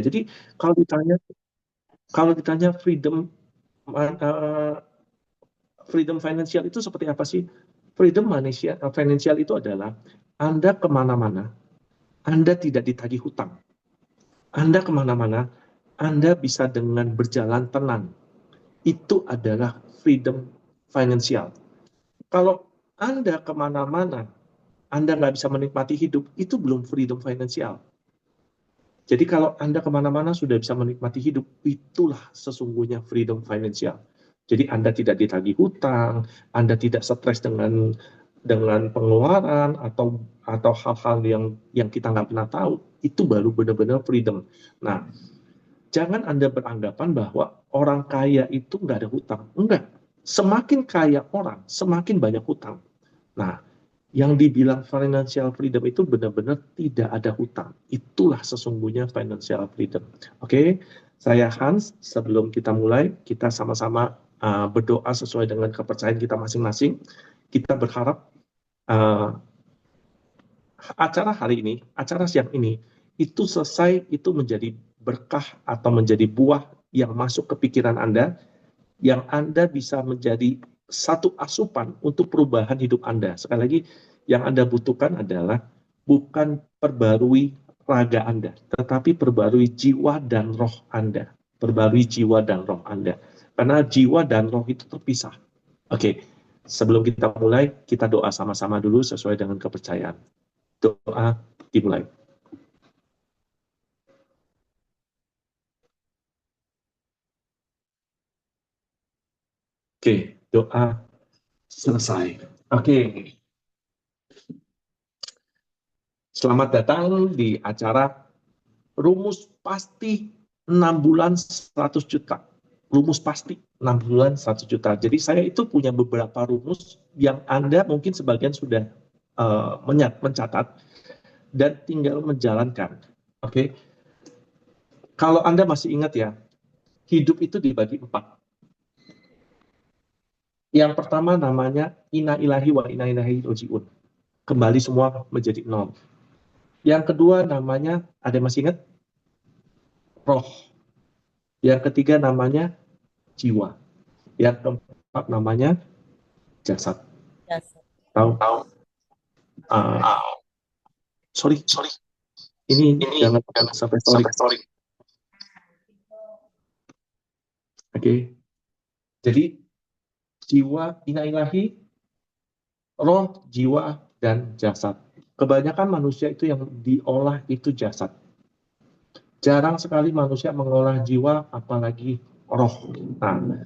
Jadi kalau ditanya freedom freedom financial itu seperti apa sih? Freedom financial itu adalah Anda kemana-mana, Anda tidak ditagih hutang. Anda kemana-mana, Anda bisa dengan berjalan tenang. Itu adalah freedom financial. Kalau Anda kemana-mana, Anda nggak bisa menikmati hidup, itu belum freedom financial. Jadi kalau Anda kemana-mana sudah bisa menikmati hidup, itulah sesungguhnya freedom financial. Jadi Anda tidak ditagih hutang, Anda tidak stres dengan pengeluaran atau hal-hal yang kita nggak pernah tahu, itu baru benar-benar freedom. Nah, jangan Anda beranggapan bahwa orang kaya itu nggak ada hutang. Enggak. Semakin kaya orang, semakin banyak hutang. Nah, yang dibilang financial freedom itu benar-benar tidak ada hutang. Itulah sesungguhnya financial freedom. Oke, saya Hans. Sebelum kita mulai, kita sama-sama berdoa sesuai dengan kepercayaan kita masing-masing. Kita berharap acara hari ini, acara siang ini, itu selesai, itu menjadi berkah atau menjadi buah yang masuk ke pikiran Anda, yang Anda bisa menjadi satu asupan untuk perubahan hidup Anda. Sekali lagi, yang Anda butuhkan adalah bukan perbarui raga Anda, tetapi perbarui jiwa dan roh Anda. Perbarui jiwa dan roh Anda. Karena jiwa dan roh itu terpisah. Oke, sebelum kita mulai, kita doa sama-sama dulu sesuai dengan kepercayaan. Doa dimulai. Oke, doa selesai. Oke, selamat datang di acara Rumus Pasti 6 bulan 100 juta. Rumus pasti 6 bulan 100 juta. Jadi saya itu punya beberapa rumus yang Anda mungkin sebagian sudah mencatat dan tinggal menjalankan. Oke, kalau Anda masih ingat ya, hidup itu dibagi 4. Yang pertama namanya inna ilahi wa inna ilahi roji'un. Kembali semua menjadi 0. Yang kedua namanya, ada yang masih ingat? Roh. Yang ketiga namanya jiwa. Yang keempat namanya jasad. Tahu? Sorry. Ini jangan sampai sorry. Oke. Jadi jiwa, inna ilahi, roh, jiwa, dan jasad. Kebanyakan manusia itu yang diolah itu jasad. Jarang sekali manusia mengolah jiwa, apalagi roh. Nah,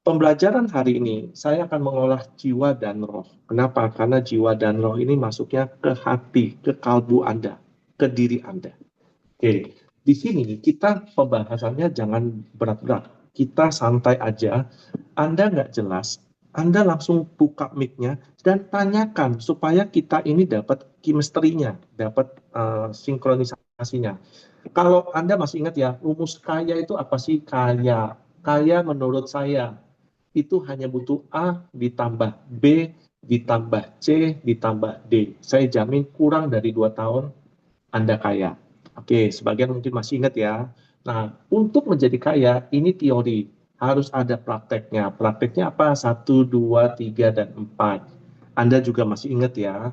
pembelajaran hari ini, saya akan mengolah jiwa dan roh. Kenapa? Karena jiwa dan roh ini masuknya ke hati, ke kalbu Anda, ke diri Anda. Oke, di sini kita pembahasannya jangan berat-berat. Kita santai aja. Anda nggak jelas, Anda langsung buka mic-nya dan tanyakan supaya kita ini dapat chemistry-nya, dapat sinkronisasinya. Kalau Anda masih ingat ya, rumus kaya itu apa sih? Kaya. Kaya menurut saya itu hanya butuh A ditambah B ditambah C ditambah D. Saya jamin kurang dari 2 tahun Anda kaya. Oke, sebagian mungkin masih ingat ya. Nah, untuk menjadi kaya, ini teori. Harus ada prakteknya. Prakteknya apa? 1, 2, 3, dan 4. Anda juga masih ingat ya.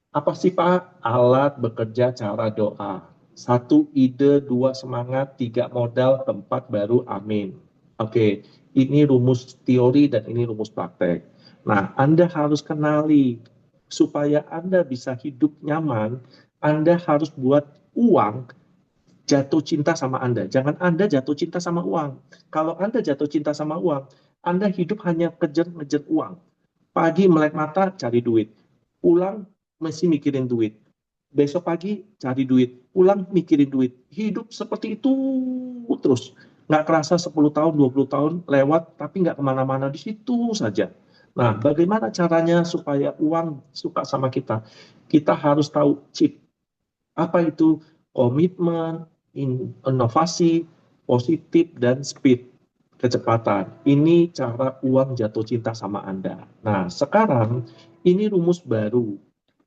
Apa sih Pak? Alat bekerja cara doa. 1 ide, 2 semangat, 3 modal, 4 baru amin. Oke, ini rumus teori dan ini rumus praktek. Nah, Anda harus kenali supaya Anda bisa hidup nyaman, Anda harus buat uang jatuh cinta sama Anda. Jangan Anda jatuh cinta sama uang. Kalau Anda jatuh cinta sama uang, Anda hidup hanya kejar-ngejar uang. Pagi melek mata cari duit, pulang masih mikirin duit. Besok pagi cari duit, pulang mikirin duit. Hidup seperti itu terus. Nggak kerasa 10 tahun, 20 tahun lewat, tapi nggak kemana-mana di situ saja. Nah, bagaimana caranya supaya uang suka sama kita? Kita harus tahu chip. Apa itu? Komitmen, inovasi, positif, dan speed, kecepatan. Ini cara uang jatuh cinta sama Anda. Nah, sekarang ini rumus baru.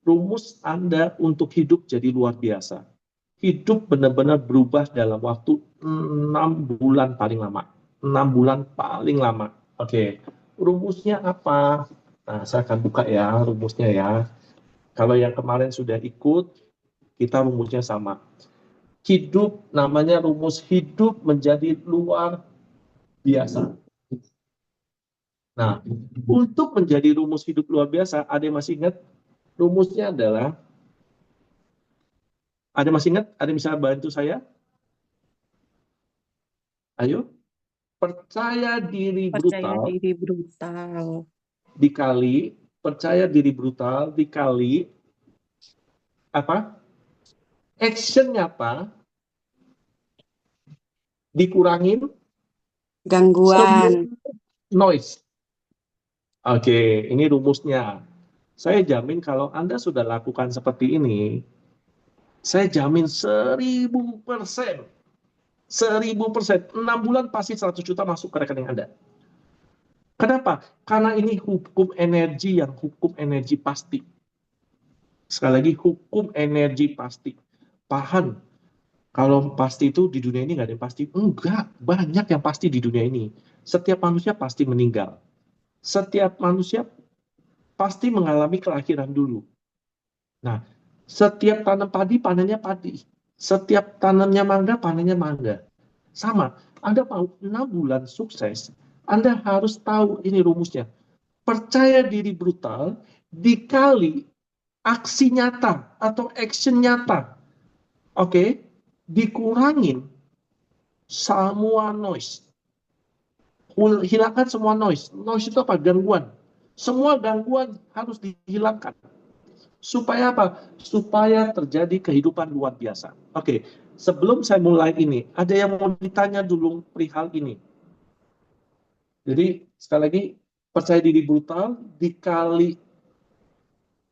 Rumus Anda untuk hidup jadi luar biasa. hidup benar-benar berubah dalam waktu 6 bulan paling lama. 6 bulan paling lama. Oke, rumusnya apa? Nah, saya akan buka ya rumusnya ya. Kalau yang kemarin sudah ikut, kita rumusnya sama. Hidup, namanya rumus hidup menjadi luar biasa. Nah, untuk menjadi rumus hidup luar biasa, ada yang masih ingat? Rumusnya adalah, ada yang masih ingat? Ada yang bisa bantu saya? Ayo. Percaya diri Percaya brutal diri brutal. dikali, percaya diri brutal dikali, apa? Action nyata dikurangin Gangguan. semua noise. Oke, ini rumusnya. Saya jamin kalau Anda sudah lakukan seperti ini, saya jamin 1000%. 1000%. 6 bulan pasti 100 juta masuk ke rekening Anda. Kenapa? Karena ini hukum energi pasti. Sekali lagi, hukum energi pasti. Paham, kalau pasti itu di dunia ini nggak ada yang pasti. Enggak, banyak yang pasti di dunia ini. Setiap manusia pasti meninggal. Setiap manusia pasti mengalami kelahiran dulu. Nah, setiap tanam padi, panennya padi. Setiap tanamnya mangga, panennya mangga. Sama, Anda mau 6 bulan sukses, Anda harus tahu ini rumusnya. Percaya diri brutal dikali aksi nyata atau action nyata. Oke, dikurangin semua noise. Hilangkan semua noise. Noise itu apa? Gangguan. Semua gangguan harus dihilangkan. Supaya apa? Supaya terjadi kehidupan luar biasa. Oke, sebelum saya mulai ini, ada yang mau ditanya dulu perihal ini. Jadi, sekali lagi, percaya diri brutal dikali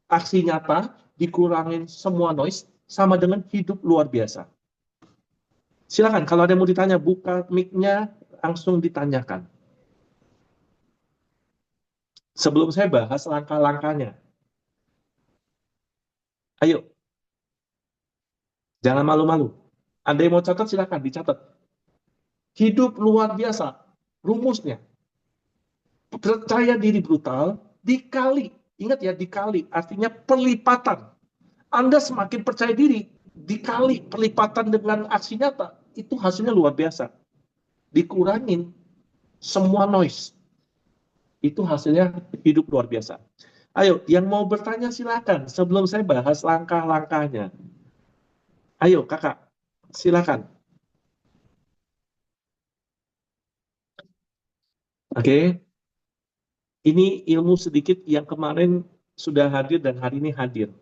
aksi nyata, dikurangin semua noise, sama dengan hidup luar biasa. Silakan, kalau ada yang mau ditanya, buka mic-nya, langsung ditanyakan. Sebelum saya bahas langkah-langkahnya. Ayo, jangan malu-malu. Ada yang mau catat, silakan dicatat. Hidup luar biasa, rumusnya. Percaya diri brutal, dikali. Ingat ya, dikali. Artinya perlipatan. Anda semakin percaya diri, dikali perlipatan dengan aksi nyata, itu hasilnya luar biasa. Dikurangin semua noise. Itu hasilnya hidup luar biasa. Ayo, yang mau bertanya silakan sebelum saya bahas langkah-langkahnya. Ayo, kakak, silakan. Oke, ini ilmu sedikit yang kemarin sudah hadir dan hari ini hadir.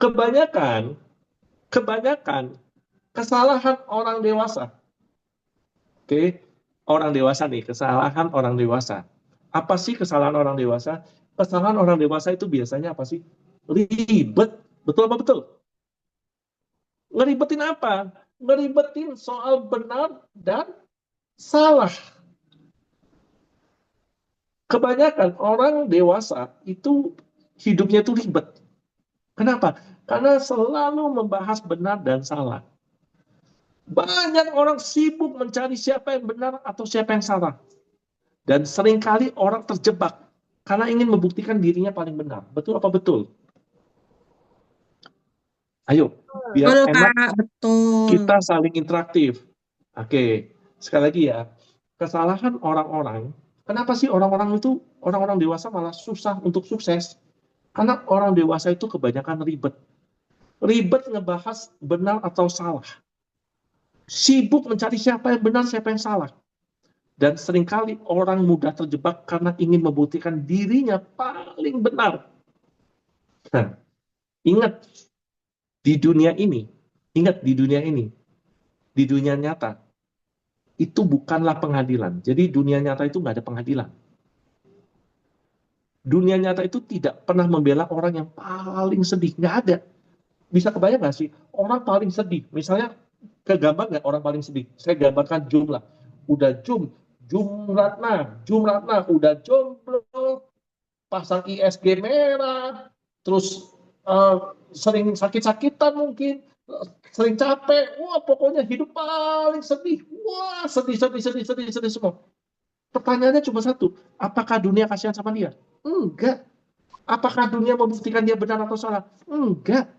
Kebanyakan, kebanyakan kesalahan orang dewasa. Oke, orang dewasa nih, kesalahan orang dewasa. Apa sih kesalahan orang dewasa? Kesalahan orang dewasa itu biasanya apa sih? Ribet. Betul apa betul? Ngeribetin apa? Ngeribetin soal benar dan salah. Kebanyakan orang dewasa itu hidupnya itu ribet. Kenapa? Karena selalu membahas benar dan salah. Banyak orang sibuk mencari siapa yang benar atau siapa yang salah. Dan seringkali orang terjebak karena ingin membuktikan dirinya paling benar. Betul apa betul? Ayo, biar Betul, enak Kak. Betul. kita saling interaktif. Oke, sekali lagi ya. Kesalahan orang-orang, kenapa sih orang-orang itu, orang-orang dewasa malah susah untuk sukses? Karena orang dewasa itu kebanyakan ribet. Ribet ngebahas benar atau salah. Sibuk mencari siapa yang benar, siapa yang salah. Dan seringkali orang mudah terjebak karena ingin membuktikan dirinya paling benar. Nah, ingat di dunia ini, ingat di dunia nyata, itu bukanlah pengadilan. Jadi dunia nyata itu nggak ada pengadilan. Dunia nyata itu tidak pernah membela orang yang paling sedih. Nggak ada. Bisa kebayang nggak sih? Orang paling sedih. Misalnya, kegambar nggak orang paling sedih? Saya gambarkan jumlah. Udah Jum Ratna, udah jomblo, pasang ISG merah, terus sering sakit-sakitan mungkin, sering capek, wah pokoknya hidup paling sedih, wah sedih, sedih, sedih, sedih, sedih semua. Pertanyaannya cuma satu, apakah dunia kasihan sama dia? Enggak. Apakah dunia membuktikan dia benar atau salah? Enggak.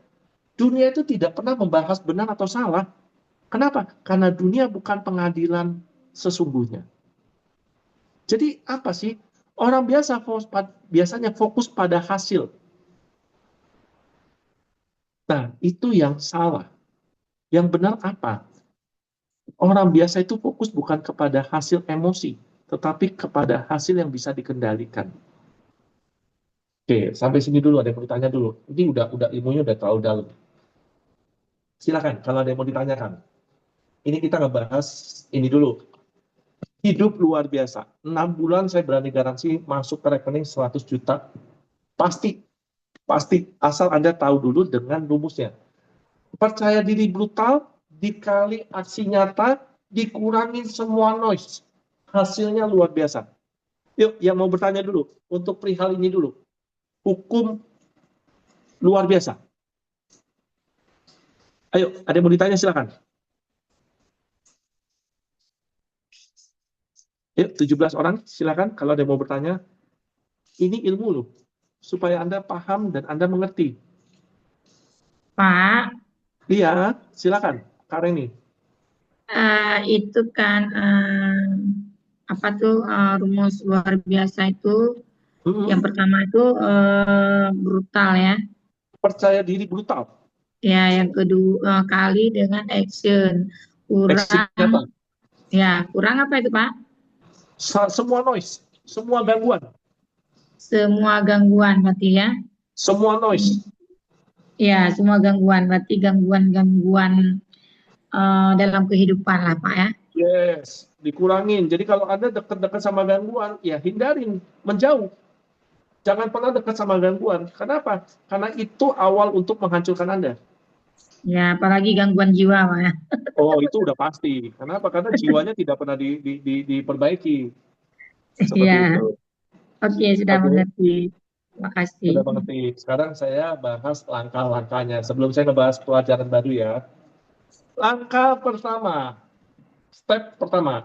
Dunia itu tidak pernah membahas benar atau salah. Kenapa? Karena dunia bukan pengadilan sesungguhnya. Jadi apa sih? Orang biasanya fokus pada hasil. Nah, itu yang salah. Yang benar apa? Orang biasa itu fokus bukan kepada hasil emosi, tetapi kepada hasil yang bisa dikendalikan. Oke, sampai sini dulu ada yang mau ditanya dulu. Ini udah ilmunya udah terlalu dalam. Silakan kalau ada yang mau ditanyakan. Ini kita ngebahas ini dulu. Hidup luar biasa. 6 bulan saya berani garansi masuk ke rekening 100 juta. Pasti, pasti. Asal Anda tahu dulu dengan rumusnya. Percaya diri brutal, dikali aksi nyata, dikurangi semua noise. Hasilnya luar biasa. Yuk, yang mau bertanya dulu. Untuk perihal ini dulu. Hukum luar biasa. Ayo, ada yang mau ditanya silakan. Yuk, 17 orang silakan kalau ada yang mau bertanya. Ini ilmu loh, supaya Anda paham dan Anda mengerti. Pak, Iya, silakan, Kak Reni. itu kan apa tuh rumus luar biasa itu yang pertama itu brutal ya. Percaya diri brutal. Ya, yang kedua kali dengan action. Action Kurang nyata. ya, kurang apa itu, Pak? Semua noise, semua gangguan. Semua gangguan berarti ya. Semua noise. Ya, semua gangguan berarti gangguan-gangguan dalam kehidupan lah, Pak ya. Yes, dikurangin. Jadi kalau Anda dekat-dekat sama gangguan, ya hindarin, menjauh. Jangan pernah dekat sama gangguan. Kenapa? Karena itu awal untuk menghancurkan Anda. Ya, apalagi gangguan jiwa, Pak ya. Oh, itu udah pasti. Kenapa? Karena jiwanya tidak pernah diperbaiki. Seperti Iya. itu. Oke, sudah Oke, mengerti. Terima kasih. sudah mengerti. Sekarang saya bahas langkah-langkahnya. Sebelum saya ngebahas pelajaran baru ya. Langkah pertama, step pertama.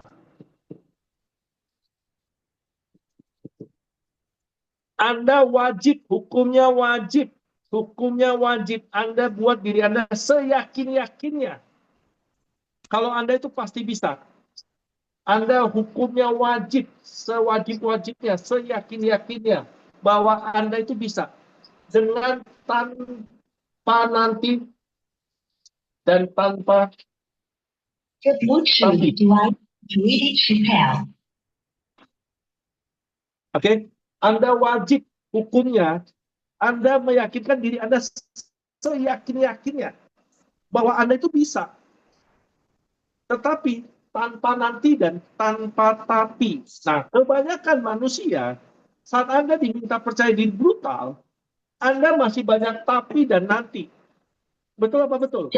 Anda wajib, hukumnya wajib. Hukumnya wajib. Anda buat diri Anda seyakin-yakinnya. Kalau Anda itu pasti bisa. Anda hukumnya wajib, sewajib-wajibnya, seyakin-yakinnya. Bahwa Anda itu bisa. Dengan tanpa nanti dan tanpa tapi. Oke, Anda wajib hukumnya, Anda meyakinkan diri Anda seyakin-yakinnya bahwa Anda itu bisa. Tetapi tanpa nanti dan tanpa tapi. Nah, kebanyakan manusia saat Anda diminta percaya diri brutal, Anda masih banyak tapi dan nanti. Betul apa betul?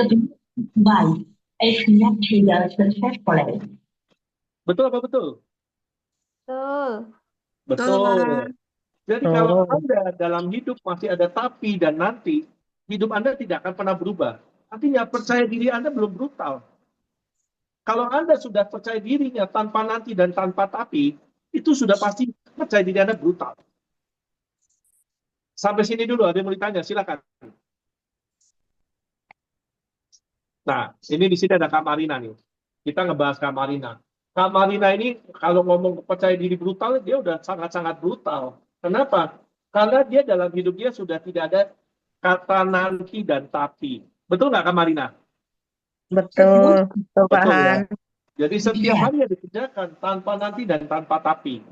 Betul apa betul? Betul. Betul. Jadi kalau Anda dalam hidup masih ada tapi dan nanti, hidup Anda tidak akan pernah berubah. Artinya percaya diri Anda belum brutal. Kalau Anda sudah percaya dirinya tanpa nanti dan tanpa tapi, itu sudah pasti percaya diri Anda brutal. Sampai sini dulu, ada yang mau ditanya, silakan. Nah, ini di sini ada Kak Marina nih. Kita ngebahas Kak Marina. Kak Marina ini kalau ngomong percaya diri brutal, dia udah sangat-sangat brutal. Kenapa? Karena dia dalam hidup dia sudah tidak ada kata nanti dan tapi. Betul nggak Kak Marina? Betul. Betul, Pak Betul ya. Han. Jadi setiap hari yang dikerjakan tanpa nanti dan tanpa tapi.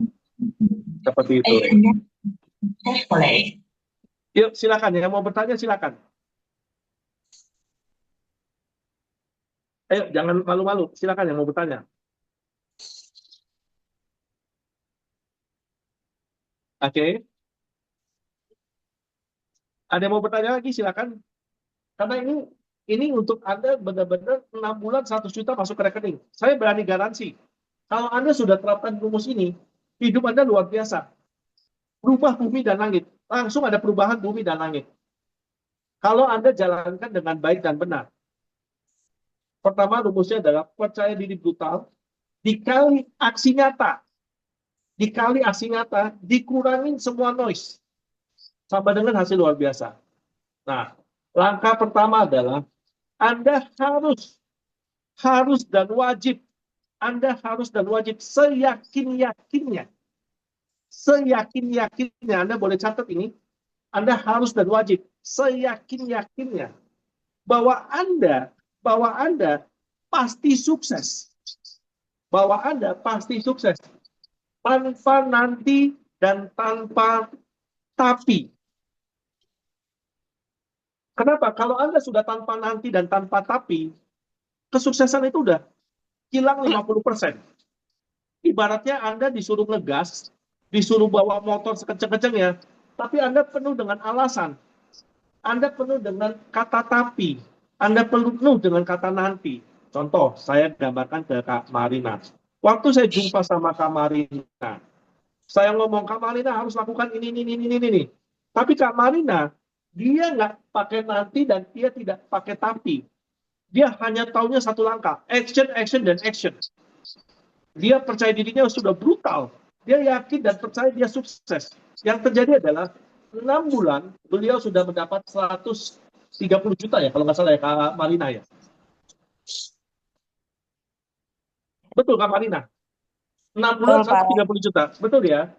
Seperti itu. Yuk, silakan. Yang mau bertanya, silakan. Ayo, jangan malu-malu. Silakan yang mau bertanya. Oke. Ada yang mau bertanya lagi, silakan. Karena ini untuk Anda benar-benar 6 bulan 100 juta masuk ke rekening. Saya berani garansi. Kalau Anda sudah terapkan rumus ini, hidup Anda luar biasa. Berubah bumi dan langit. Langsung ada perubahan bumi dan langit. Kalau Anda jalankan dengan baik dan benar. Pertama, rumusnya adalah percaya diri brutal dikali aksi nyata, dikurangin semua noise, sama dengan hasil luar biasa. Nah, langkah pertama adalah Anda harus dan wajib, seyakin-yakinnya, Anda boleh catat ini, Anda harus dan wajib, seyakin-yakinnya, bahwa Anda pasti sukses. Tanpa nanti dan tanpa tapi. Kenapa? Kalau Anda sudah tanpa nanti dan tanpa tapi, kesuksesan itu udah hilang 50%. Ibaratnya Anda disuruh ngegas, disuruh bawa motor sekeceng-kencengnya, tapi Anda penuh dengan alasan. Anda penuh dengan kata tapi. Anda penuh dengan kata nanti. Contoh, saya gambarkan ke Kak Marina. Waktu saya jumpa sama Kak Marina, saya ngomong, Kak Marina harus lakukan ini. Tapi Kak Marina, dia nggak pakai nanti dan dia tidak pakai tapi. Dia hanya taunya satu langkah, action, dan action. Dia percaya dirinya sudah brutal. Dia yakin dan percaya dia sukses. Yang terjadi adalah 6 bulan, beliau sudah mendapat 130 juta ya, kalau nggak salah ya, Kak Marina ya. Betul, Kak Marina? 6 bulan, 130 juta. Betul ya?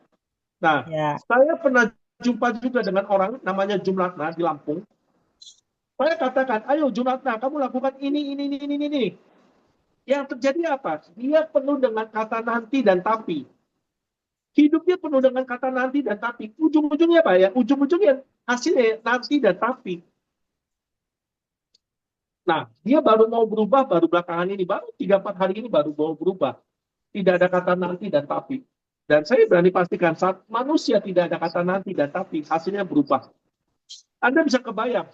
Nah, Ya. saya pernah jumpa juga dengan orang namanya Jumlatna di Lampung. Saya katakan, ayo Jumlatna, kamu lakukan ini. Yang terjadi apa? Dia penuh dengan kata nanti dan tapi. Hidupnya penuh dengan kata nanti dan tapi. Ujung-ujungnya apa ya? Ujung-ujungnya hasilnya nanti dan tapi. Nah, dia baru mau berubah, baru belakangan ini, baru 3-4 hari ini baru mau berubah. Tidak ada kata nanti dan tapi. Dan saya berani pastikan, saat manusia tidak ada kata nanti dan tapi, hasilnya berubah. Anda bisa kebayang,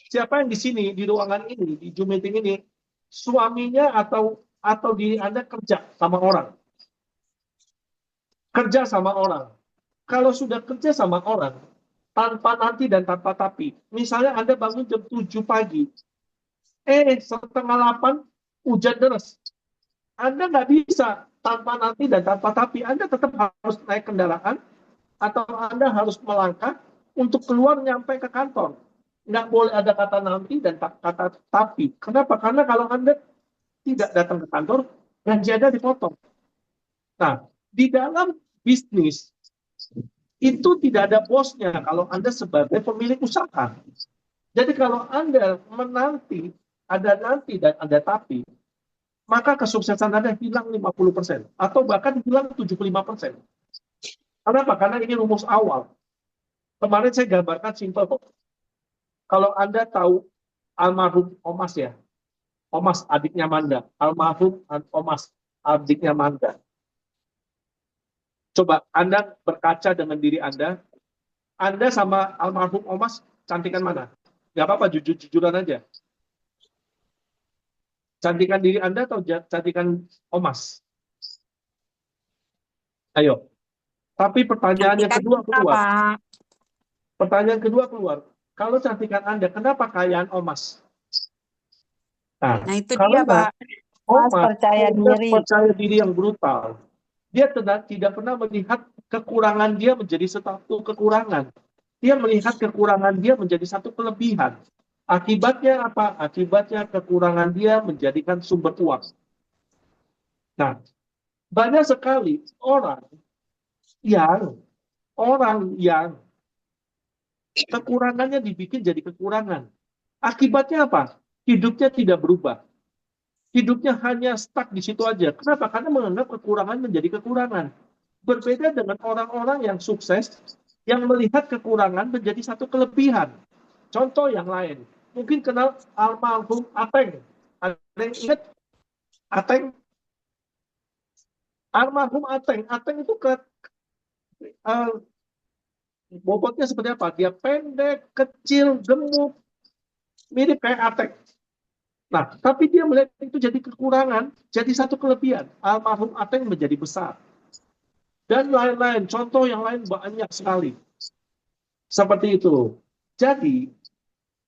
siapa yang di sini, di ruangan ini, di Zoom meeting ini, suaminya atau diri Anda kerja sama orang. Kalau sudah kerja sama orang, tanpa nanti dan tanpa tapi, misalnya Anda bangun jam 7 pagi, setengah 8, hujan deras. Anda nggak bisa tanpa nanti dan tanpa tapi. Anda tetap harus naik kendaraan, atau Anda harus melangkah untuk keluar nyampe ke kantor. Nggak boleh ada kata nanti dan kata tapi. Kenapa? Karena kalau Anda tidak datang ke kantor, gaji Anda dipotong. Nah, di dalam bisnis, itu tidak ada bosnya kalau Anda sebagai pemilik usaha. Jadi kalau Anda menanti, ada nanti dan ada tapi, maka kesuksesan Anda hilang 50%, atau bahkan hilang 75%. Kenapa? Karena ini rumus awal. Kemarin saya gambarkan simpel kok. Kalau Anda tahu almarhum Omas ya, Omas adiknya Manda, almarhum Omas adiknya Manda. Coba Anda berkaca dengan diri Anda sama almarhum Omas cantikan mana? Gak apa-apa, jujur-jujuran aja. Cantikan diri Anda atau cantikan Omas? Ayo. Tapi pertanyaan yang kedua keluar. Pertanyaan kedua keluar. Kalau cantikan Anda, kenapa kayaan Omas? Nah itu dia, Pak. Omas percaya diri yang brutal. Dia tidak pernah melihat kekurangan dia menjadi satu kekurangan. Dia melihat kekurangan dia menjadi satu kelebihan. Akibatnya apa? Akibatnya kekurangan dia menjadikan sumber uang. Nah, banyak sekali orang yang kekurangannya dibikin jadi kekurangan. Akibatnya apa? Hidupnya tidak berubah. Hidupnya hanya stuck di situ aja. Kenapa? Karena menganggap kekurangan menjadi kekurangan. Berbeda dengan orang-orang yang sukses, yang melihat kekurangan menjadi satu kelebihan. Contoh yang lain. Mungkin kenal almarhum Ateng. Ada yang ingat Ateng? Almarhum Ateng. Ateng itu bobotnya seperti apa? Dia pendek, kecil, gemuk, mirip kayak Ateng. Nah, tapi dia melihat itu jadi kekurangan, jadi satu kelebihan. Almarhum Ateng menjadi besar. Dan lain-lain, contoh yang lain banyak sekali. Seperti itu. Jadi,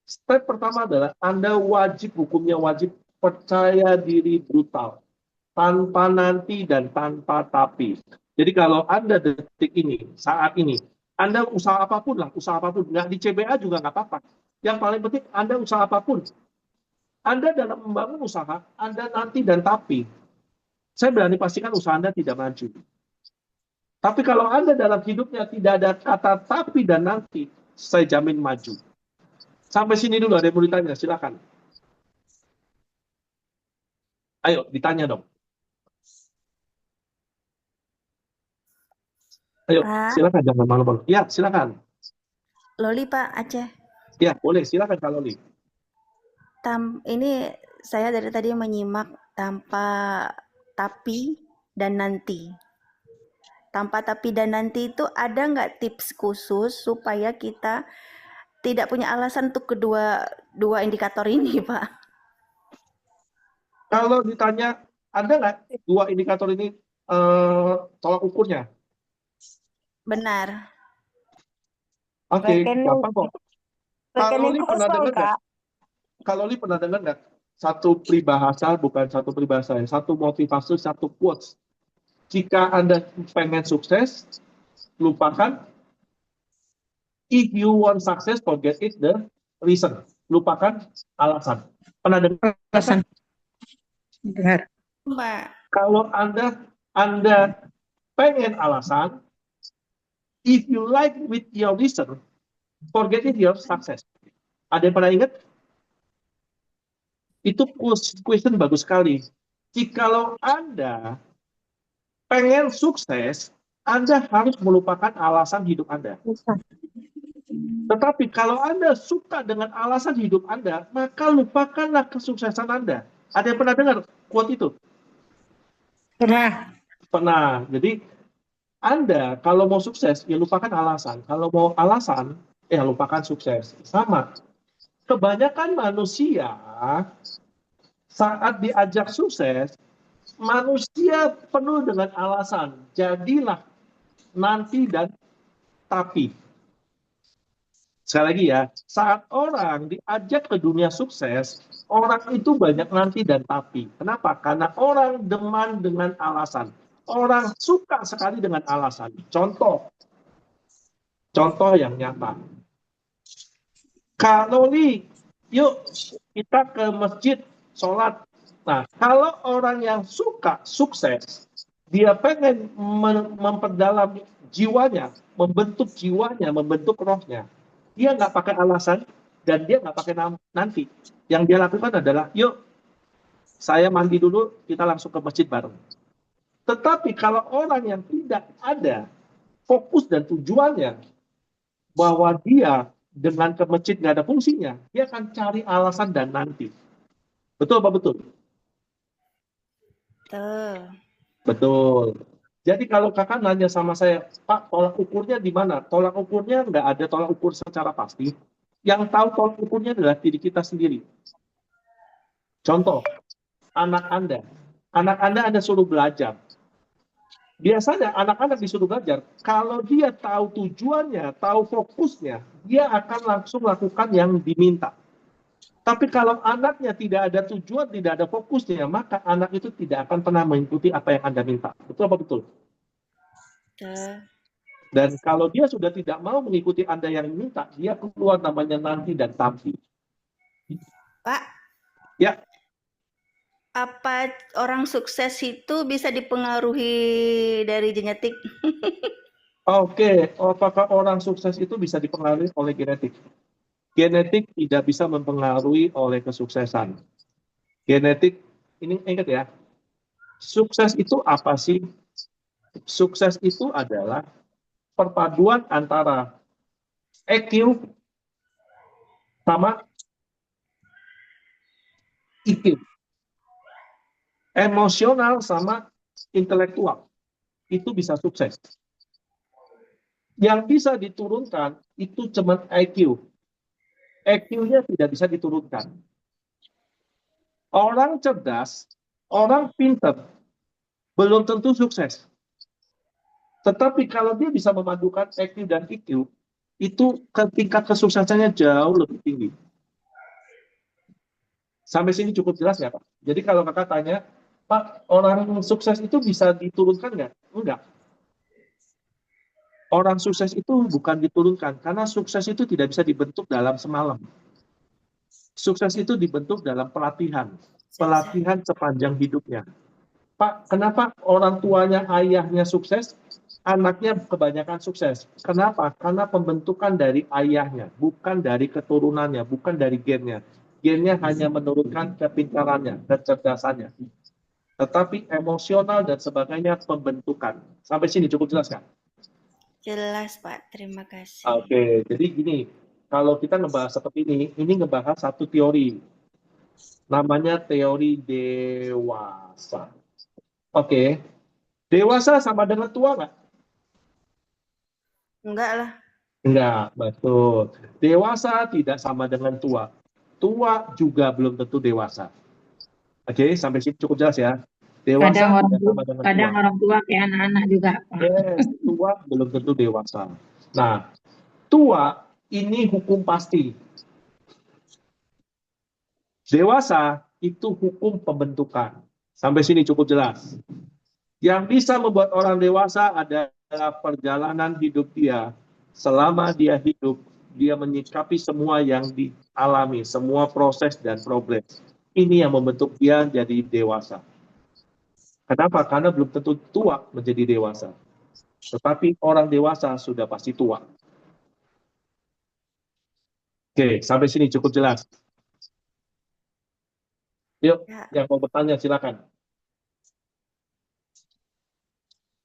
step pertama adalah Anda wajib, hukumnya wajib, percaya diri brutal, tanpa nanti dan tanpa tapi. Jadi kalau Anda detik ini, saat ini, Anda usaha apapun lah, usaha apapun, nggak di CBA juga nggak apa-apa. Yang paling penting Anda usaha apapun. Anda dalam membangun usaha, Anda nanti dan tapi. Saya berani pastikan usaha Anda tidak maju. Tapi kalau Anda dalam hidupnya tidak ada kata tapi dan nanti, saya jamin maju. Sampai sini dulu, ada yang mau ditanya, silakan. Ayo, ditanya dong. Ayo, Pak, silakan, jangan malu-malu. Ya, silakan. Loli Pak Aceh. Ya, boleh, silakan Kak Loli. Ini saya dari tadi menyimak tanpa tapi dan nanti. Tanpa tapi dan nanti itu ada nggak tips khusus supaya kita tidak punya alasan untuk dua indikator ini, Pak? Kalau ditanya, ada nggak dua indikator ini tolak ukurnya? Benar. Oke, Rekening gampang kok. Kak rekening Loli pernah kosong, dengar nggak? Kak. Kak Loli pernah dengar nggak? Satu peribahasa, bukan satu peribahasa, ya, satu motivasi, satu quotes. Jika Anda pengen sukses, lupakan. If you want success, forget it, the reason. Lupakan alasan. Pernah dengar? Alasan. Dengar. Mbak, Kalau Anda pengen alasan, if you like with your reason, forget it, your success. Ada yang pernah ingat? Itu question bagus sekali. Jikalau Anda pengen sukses, Anda harus melupakan alasan hidup Anda. Tetapi kalau Anda suka dengan alasan hidup Anda, maka lupakanlah kesuksesan Anda. Ada yang pernah dengar quote itu? Pernah. Pernah. Jadi Anda kalau mau sukses, ya lupakan alasan. Kalau mau alasan, ya lupakan sukses. Sama. Kebanyakan manusia saat diajak sukses, manusia penuh dengan alasan. Jadilah nanti dan tapi. Sekali lagi ya, saat orang diajak ke dunia sukses, orang itu banyak nanti dan tapi. Kenapa? Karena orang demen dengan alasan. Orang suka sekali dengan alasan. Contoh yang nyata. Kalau nih, yuk kita ke masjid sholat. Nah, kalau orang yang suka sukses, dia pengen memperdalam jiwanya, membentuk jiwanya, membentuk rohnya. Dia nggak pakai alasan dan dia nggak pakai nanti. Yang dia lakukan adalah, yuk saya mandi dulu, kita langsung ke masjid bareng. Tetapi kalau orang yang tidak ada fokus dan tujuannya, bahwa dia dengan ke masjid nggak ada fungsinya, dia akan cari alasan dan nanti. Betul apa betul? tuh. Betul. Jadi kalau kakak nanya sama saya, Pak, tolak ukurnya di mana? Tolak ukurnya nggak ada tolak ukur secara pasti. Yang tahu tolak ukurnya adalah diri kita sendiri. Contoh, anak Anda suruh belajar. Biasanya anak-anak disuruh belajar, kalau dia tahu tujuannya, tahu fokusnya, dia akan langsung lakukan yang diminta. Tapi kalau anaknya tidak ada tujuan, tidak ada fokusnya, maka anak itu tidak akan pernah mengikuti apa yang Anda minta. Betul apa betul? Tuh. Dan kalau dia sudah tidak mau mengikuti Anda yang minta, dia keluar namanya nanti dan tapi. Pak, Ya, apa orang sukses itu bisa dipengaruhi dari genetik? oke. Apakah orang sukses itu bisa dipengaruhi oleh genetik? Genetik tidak bisa mempengaruhi oleh kesuksesan. Genetik, ini ingat ya, sukses itu apa sih? Sukses itu adalah perpaduan antara EQ sama IQ. Emosional sama intelektual. Itu bisa sukses. Yang bisa diturunkan itu cuma IQ. EQ-nya tidak bisa diturunkan. Orang cerdas, orang pintar, belum tentu sukses. Tetapi kalau dia bisa memadukan EQ dan IQ, itu tingkat kesuksesannya jauh lebih tinggi. Sampai sini cukup jelas nggak, Pak? Jadi kalau kakak tanya, Pak, orang sukses itu bisa diturunkan nggak? Enggak. Orang sukses itu bukan diturunkan, karena sukses itu tidak bisa dibentuk dalam semalam. Sukses itu dibentuk dalam pelatihan sepanjang hidupnya. Pak, kenapa orang tuanya, ayahnya sukses, anaknya kebanyakan sukses? Kenapa? Karena pembentukan dari ayahnya, bukan dari keturunannya, bukan dari gennya. Gennya hanya menurunkan kepintarannya, kecerdasannya. Tetapi emosional dan sebagainya pembentukan. Sampai sini cukup jelas kan? Jelas, Pak. Terima kasih. Oke, jadi gini, kalau kita ngebahas seperti ini ngebahas satu teori. Namanya teori dewasa. Oke, dewasa sama dengan tua nggak? Enggak lah. Enggak, betul. Dewasa tidak sama dengan tua. Tua juga belum tentu dewasa. Oke, sampai sini cukup jelas ya. Dewasa tidak sama dengan tua. Kadang orang tua kayak anak-anak juga, Pak. Yes, tua belum tentu dewasa. Nah, tua ini hukum pasti. Dewasa itu hukum pembentukan. Sampai sini cukup jelas. Yang bisa membuat orang dewasa adalah perjalanan hidup dia. Selama dia hidup, dia menyikapi semua yang dialami, semua proses dan problem. Ini yang membentuk dia jadi dewasa. Kenapa? Karena belum tentu tua menjadi dewasa. Tetapi orang dewasa sudah pasti tua. Oke, sampai sini cukup jelas. Yuk, yang mau bertanya silakan.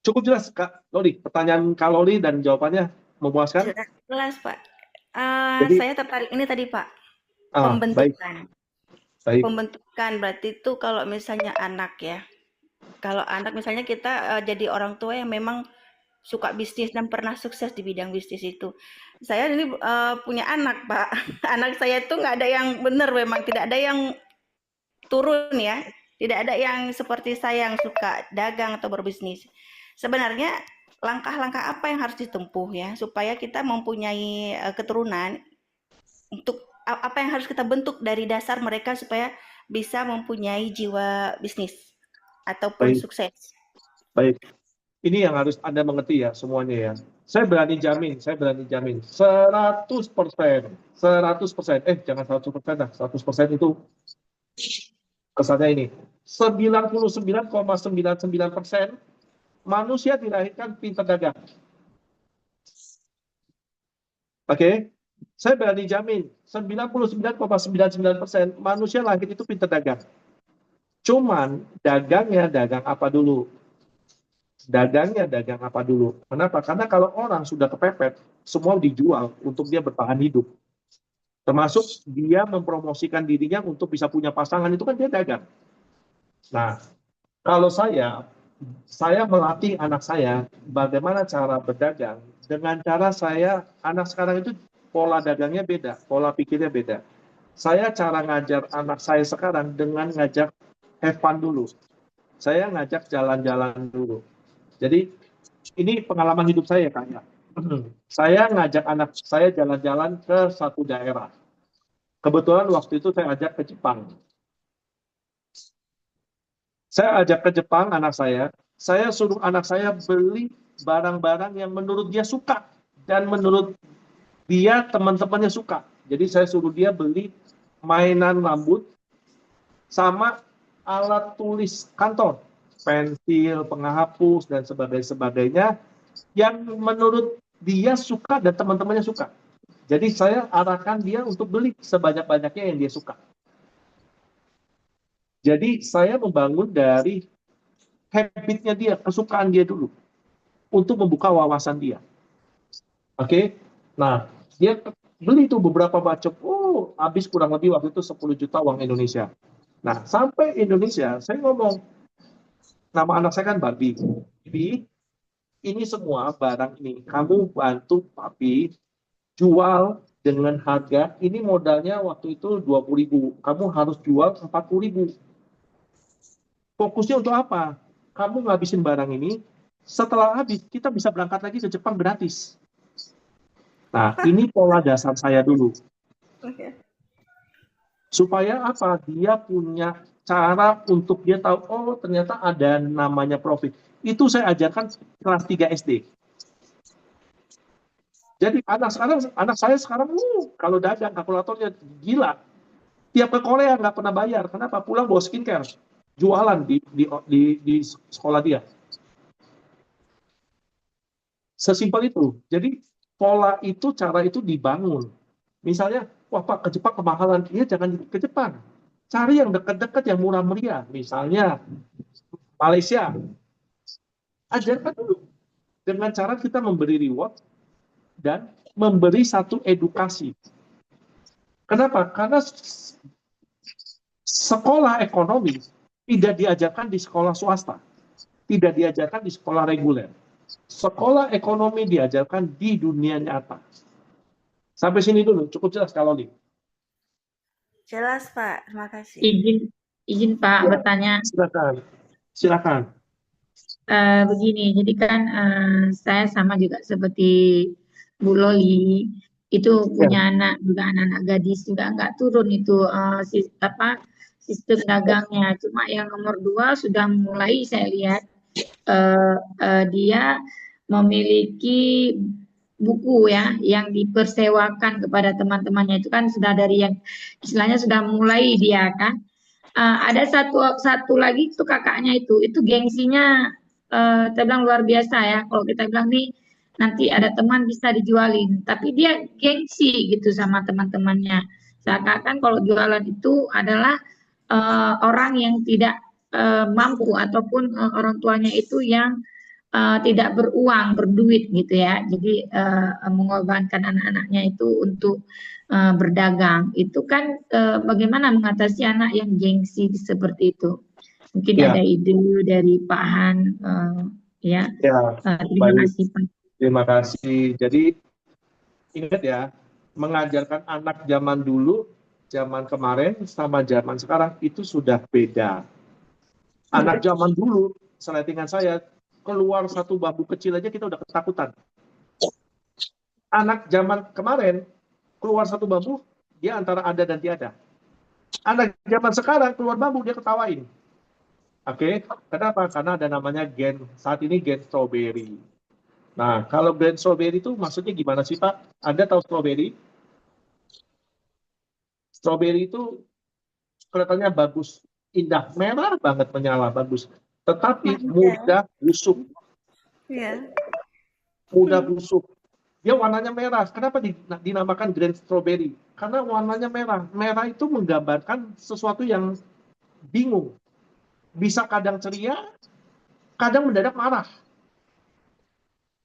Cukup jelas, Kak Loli. Pertanyaan Kak Loli dan jawabannya memuaskan? Jelas, Pak. Jadi, Saya tertarik ini tadi, Pak. Pembentukan. Baik. Pembentukan berarti itu kalau misalnya anak ya. Kalau anak misalnya kita jadi orang tua yang memang suka bisnis dan pernah sukses di bidang bisnis itu. Saya ini punya anak, Pak. Anak saya itu nggak ada yang benar, memang tidak ada yang turun ya. Tidak ada yang seperti saya yang suka dagang atau berbisnis. Sebenarnya langkah-langkah apa yang harus ditempuh ya supaya kita mempunyai keturunan, untuk apa yang harus kita bentuk dari dasar mereka supaya bisa mempunyai jiwa bisnis ataupun sukses. Baik. Ini yang harus Anda mengerti ya semuanya ya. Saya berani jamin 100%. 100%. Jangan 100% lah. 100% itu kesannya ini. 99,99% manusia dilahirkan pintar dagang. Oke? Saya berani jamin 99,99% manusia lahir itu pintar dagang. Cuman dagangnya dagang apa dulu? Kenapa? Karena kalau orang sudah kepepet, semua dijual untuk dia bertahan hidup. Termasuk dia mempromosikan dirinya untuk bisa punya pasangan, itu kan dia dagang. Nah, kalau saya melatih anak saya bagaimana cara berdagang, dengan cara anak sekarang itu pola dagangnya beda, pola pikirnya beda. Saya cara ngajar anak saya sekarang dengan ngajak have fun dulu. Saya ngajak jalan-jalan dulu. Jadi ini pengalaman hidup saya, Kak. Saya ngajak anak saya jalan-jalan ke satu daerah. Kebetulan waktu itu saya ajak ke Jepang. Saya ajak ke Jepang anak saya suruh anak saya beli barang-barang yang menurut dia suka dan menurut dia teman-temannya suka. Jadi saya suruh dia beli mainan rambut sama alat tulis kantor, pensil, penghapus, dan sebagainya yang menurut dia suka dan teman-temannya suka. Jadi saya arahkan dia untuk beli sebanyak-banyaknya yang dia suka. Jadi saya membangun dari habitnya dia, kesukaan dia dulu, untuk membuka wawasan dia. Oke? Nah, dia beli tuh beberapa macam, habis kurang lebih waktu itu 10 juta uang Indonesia. Nah, sampai Indonesia, saya ngomong, nama anak saya kan Barbie. Bibi, ini semua barang ini, kamu bantu papi jual dengan harga, ini modalnya waktu itu 20.000, kamu harus jual 40.000. Fokusnya untuk apa? Kamu ngabisin barang ini, setelah habis, kita bisa berangkat lagi ke Jepang gratis. Nah, ini pola dasar saya dulu. Supaya apa? Dia punya cara untuk dia tahu, oh ternyata ada namanya profit. Itu saya ajarkan kelas 3 SD. Jadi anak saya sekarang, kalau dagang kalkulatornya gila. Tiap ke Korea nggak pernah bayar. Kenapa? Pulang bawa skincare, jualan di sekolah dia. Sesimpel itu. Jadi pola itu, cara itu dibangun. Misalnya, wah Pak, ke Jepang kemahalan. Iya, jangan ke Jepang. Cari yang dekat-dekat, yang murah meriah. Misalnya Malaysia. Ajarkan dulu. Dengan cara kita memberi reward dan memberi satu edukasi. Kenapa? Karena sekolah ekonomi tidak diajarkan di sekolah swasta, tidak diajarkan di sekolah reguler. Sekolah ekonomi diajarkan di dunia nyata. Sampai sini dulu, cukup jelas kalau nih. Jelas, Pak. Terima kasih. Izin Pak Ya, bertanya. silakan. Begini, jadi kan saya sama juga seperti Bu Loli, itu punya anak juga, anak-anak gadis juga nggak turun itu sistem dagangnya. Cuma yang nomor 2 sudah mulai saya lihat dia memiliki buku ya yang dipersewakan kepada teman-temannya, itu kan sudah dari yang istilahnya sudah mulai dia kan. Ada satu lagi tuh kakaknya itu gengsinya kita bilang luar biasa ya. Kalau kita bilang nih nanti ada teman bisa dijualin, tapi dia gengsi gitu sama teman-temannya. Seakan-akan kalau jualan itu adalah orang yang tidak mampu ataupun orang tuanya itu yang tidak beruang, berduit gitu ya. Jadi mengorbankan anak-anaknya itu untuk berdagang. Itu kan bagaimana mengatasi anak yang gengsi seperti itu? Mungkin Ya, ada ide dari Pak Han, ya. ya, Terima baik. kasih Pak. Terima kasih. Jadi ingat ya, mengajarkan anak zaman dulu, zaman kemarin sama zaman sekarang itu sudah beda. Anak zaman dulu, selettingan saya, keluar satu bambu kecil aja kita udah ketakutan. Anak zaman kemarin, keluar satu bambu, dia antara ada dan tiada. Anak zaman sekarang, keluar bambu, dia ketawain. Oke, kenapa? Karena ada namanya gen, saat ini gen strawberry. Nah, kalau gen strawberry itu maksudnya gimana sih Pak? Anda tahu strawberry? Strawberry itu kelihatannya bagus, indah, merah banget, menyala, bagus. Tetapi mudah busuk. Ya. Mudah busuk. Dia warnanya merah. Kenapa dinamakan green strawberry? Karena warnanya merah. Merah itu menggambarkan sesuatu yang bingung. Bisa kadang ceria, kadang mendadak marah.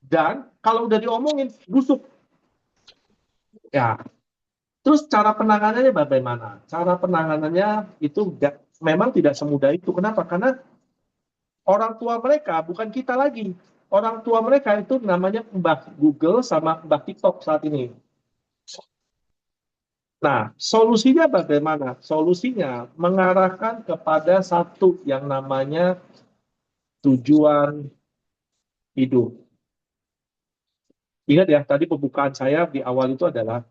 Dan kalau udah diomongin, busuk. Ya. Terus cara penanganannya bagaimana? Cara penanganannya itu memang tidak semudah itu. Kenapa? Karena orang tua mereka bukan kita lagi. Orang tua mereka itu namanya Mbah Google sama Mbah TikTok saat ini. Nah, solusinya bagaimana? Solusinya mengarahkan kepada satu yang namanya tujuan hidup. Ingat ya, tadi pembukaan saya di awal itu adalah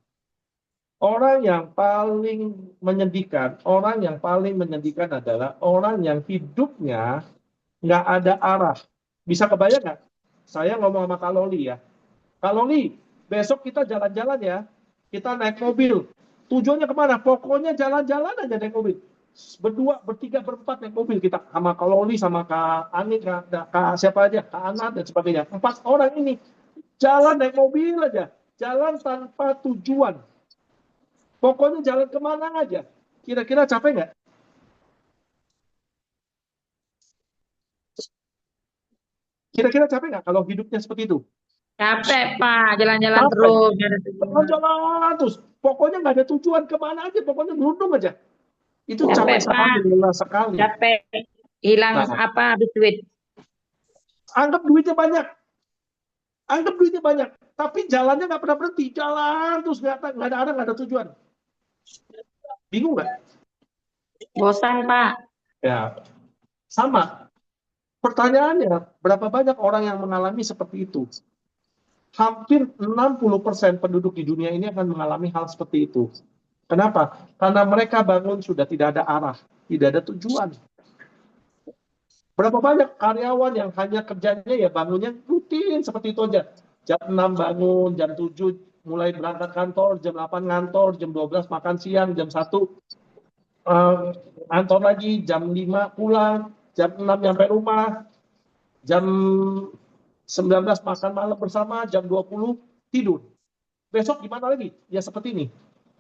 orang yang paling menyedihkan adalah orang yang hidupnya nggak ada arah. Bisa kebayang nggak? Saya ngomong sama Kak Loli ya. Kak Loli, besok kita jalan-jalan ya. Kita naik mobil. Tujuannya kemana? Pokoknya jalan-jalan aja naik mobil. Berdua, bertiga, berempat naik mobil kita. Sama Kak Loli, sama Kak Ani, Kak siapa aja, Kak Ana, dan sebagainya. 4 orang ini. Jalan naik mobil aja. Jalan tanpa tujuan. Pokoknya jalan kemana aja. Kira-kira capek nggak? Kira-kira capek nggak kalau hidupnya seperti itu? Capek Pak, jalan-jalan Capek. terus, nggak ada tujuan. Jalan terus. Pokoknya nggak ada tujuan kemana aja. Pokoknya beruntung aja. Itu capek Capek Pak, sekali, lelah sekali. capek. Hilang Nah, habis duit. anggap duitnya banyak. Anggap duitnya banyak. Tapi jalannya nggak pernah berhenti. Jalan terus nggak ada arah, nggak ada tujuan. Bingung nggak? Bosan Pak. Ya, sama. Pertanyaannya, berapa banyak orang yang mengalami seperti itu? Hampir 60% penduduk di dunia ini akan mengalami hal seperti itu. Kenapa? Karena mereka bangun sudah tidak ada arah, tidak ada tujuan. Berapa banyak karyawan yang hanya kerjanya ya bangunnya rutin seperti itu aja. Jam 6 bangun, jam 7 mulai berangkat kantor, jam 8 ngantor, jam 12 makan siang, jam 1 kantor lagi, jam 5 pulang, jam 6 nyampe rumah, jam 19 makan malam bersama, jam 20 tidur. Besok gimana lagi? Ya seperti ini.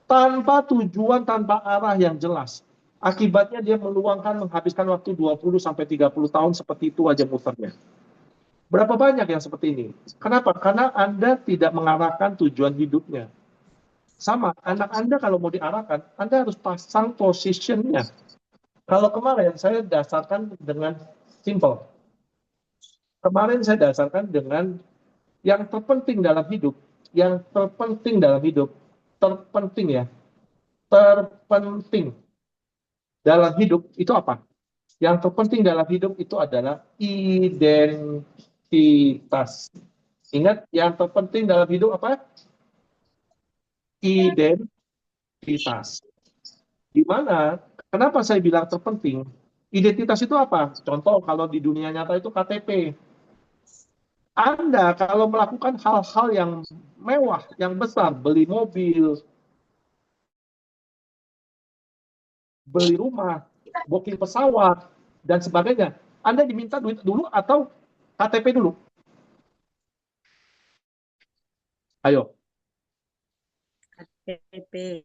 Tanpa tujuan, tanpa arah yang jelas. Akibatnya dia meluangkan, menghabiskan waktu 20-30 tahun seperti itu aja muternya. Berapa banyak yang seperti ini? Kenapa? Karena Anda tidak mengarahkan tujuan hidupnya. Sama, anak Anda kalau mau diarahkan, Anda harus pasang positionnya. Kalau kemarin saya dasarkan dengan simple. Kemarin saya dasarkan dengan yang terpenting dalam hidup, terpenting dalam hidup itu apa? Yang terpenting dalam hidup itu adalah identitas. Ingat, yang terpenting dalam hidup apa? Identitas. Gimana? Kenapa saya bilang terpenting? Identitas itu apa? Contoh kalau di dunia nyata itu KTP. Anda kalau melakukan hal-hal yang mewah, yang besar, beli mobil, beli rumah, booking pesawat, dan sebagainya, Anda diminta duit dulu atau KTP dulu? Ayo. KTP.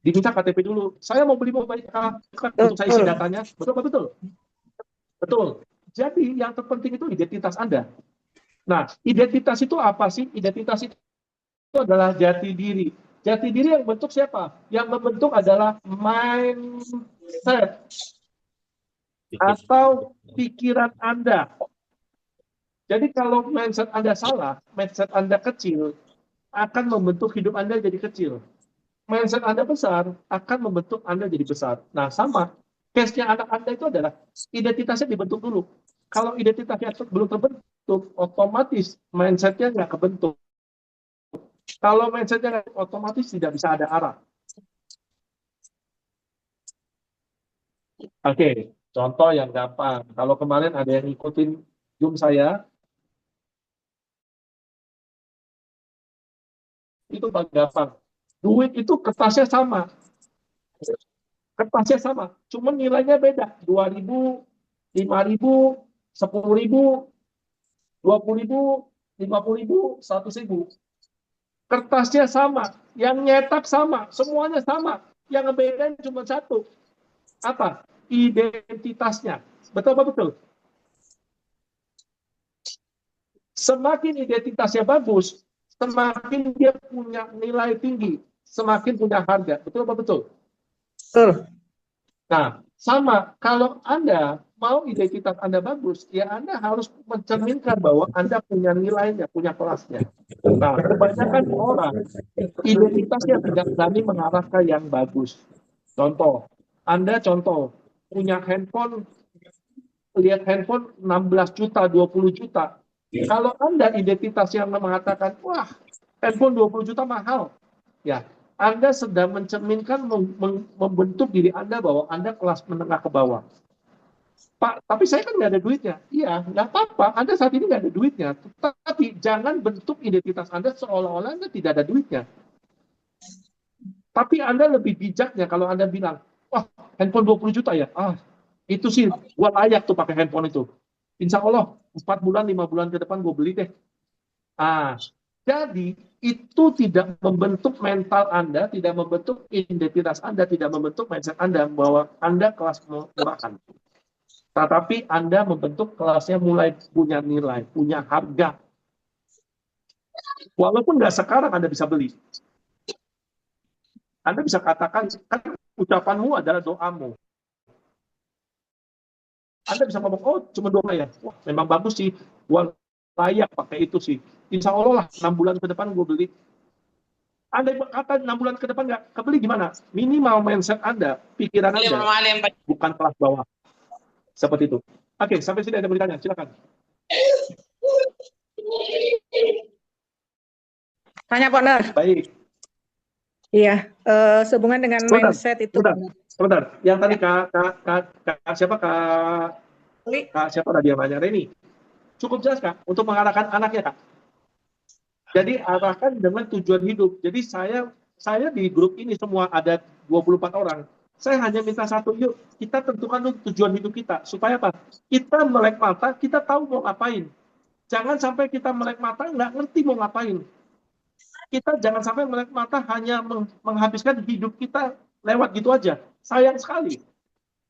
Diminta KTP dulu. Saya mau beli mobil untuk saya isi datanya. Betul, betul. Betul. Jadi yang terpenting itu identitas Anda. Nah, identitas itu apa sih? Identitas itu adalah jati diri. Jati diri yang bentuk siapa? Yang membentuk adalah mindset atau pikiran Anda. Jadi kalau mindset Anda salah, mindset Anda kecil, akan membentuk hidup Anda jadi kecil. Mindset Anda besar, akan membentuk Anda jadi besar. Nah, sama. Case-nya anak Anda itu adalah identitasnya dibentuk dulu. Kalau identitasnya belum terbentuk, otomatis mindset-nya nggak kebentuk. Kalau mindset-nya nggak, otomatis tidak bisa ada arah. Oke, contoh yang gampang. Kalau kemarin ada yang ngikutin Zoom saya, itu paling gampang. Duit itu kertasnya sama. Kertasnya sama, cuma nilainya beda. 2.000, 5.000, 10.000, 20.000, 50.000, 100.000. Kertasnya sama, yang nyetak sama, semuanya sama. Yang ngebedain cuma satu. Apa? Identitasnya. Betul apa betul? Semakin identitasnya bagus, semakin dia punya nilai tinggi, semakin punya harga. Betul apa betul? Betul. Nah, sama. Kalau Anda mau identitas Anda bagus, ya Anda harus mencerminkan bahwa Anda punya nilainya, punya kelasnya. Nah, kebanyakan orang identitasnya tidak berani mengarah ke yang bagus. Contoh, Anda punya handphone, lihat handphone 16 juta, 20 juta. Kalau Anda identitas yang mengatakan, wah, handphone 20 juta mahal, ya, Anda sedang mencerminkan, membentuk diri Anda bahwa Anda kelas menengah ke bawah. Pak, tapi saya kan nggak ada duitnya. Iya, nggak apa-apa. Anda saat ini nggak ada duitnya. Tapi jangan bentuk identitas Anda seolah-olah Anda tidak ada duitnya. Tapi Anda lebih bijaknya kalau Anda bilang, wah, handphone 20 juta ya? Ah, itu sih, gua layak tuh pakai handphone itu. Insya Allah, 4 bulan, 5 bulan ke depan gue beli deh. Ah, jadi itu tidak membentuk mental Anda, tidak membentuk identitas Anda, tidak membentuk mindset Anda bahwa Anda kelas murahan. Tetapi Anda membentuk kelasnya mulai punya nilai, punya harga. Walaupun nggak sekarang Anda bisa beli. Anda bisa katakan, kan ucapanmu adalah doamu. Anda bisa ngomong, oh cuma doa ya. Wah, memang bagus sih. Gua layak pakai itu sih. Insya Allah lah, 6 bulan ke depan gue beli. Anda kata 6 bulan ke depan nggak kebeli gimana? Minimal mindset Anda, pikiran Anda, bukan kelas bawah. Seperti itu. Oke, sampai sini ada bertanya, silakan. Tanya partner. Baik. Iya, sehubungan dengan Sebentar, mindset itu. sebentar. Yang tadi siapa siapa tadi yang nanya, Reni? Cukup jelas Kak untuk mengarahkan anaknya Kak. Jadi arahkan dengan tujuan hidup. Jadi saya di grup ini semua ada 24 orang. Saya hanya minta satu, yuk kita tentukan dulu tujuan hidup kita. Supaya apa? Kita melek mata, kita tahu mau ngapain. Jangan sampai kita melek mata nggak ngerti mau ngapain. Kita jangan sampai melek mata hanya menghabiskan hidup kita lewat gitu aja. Sayang sekali.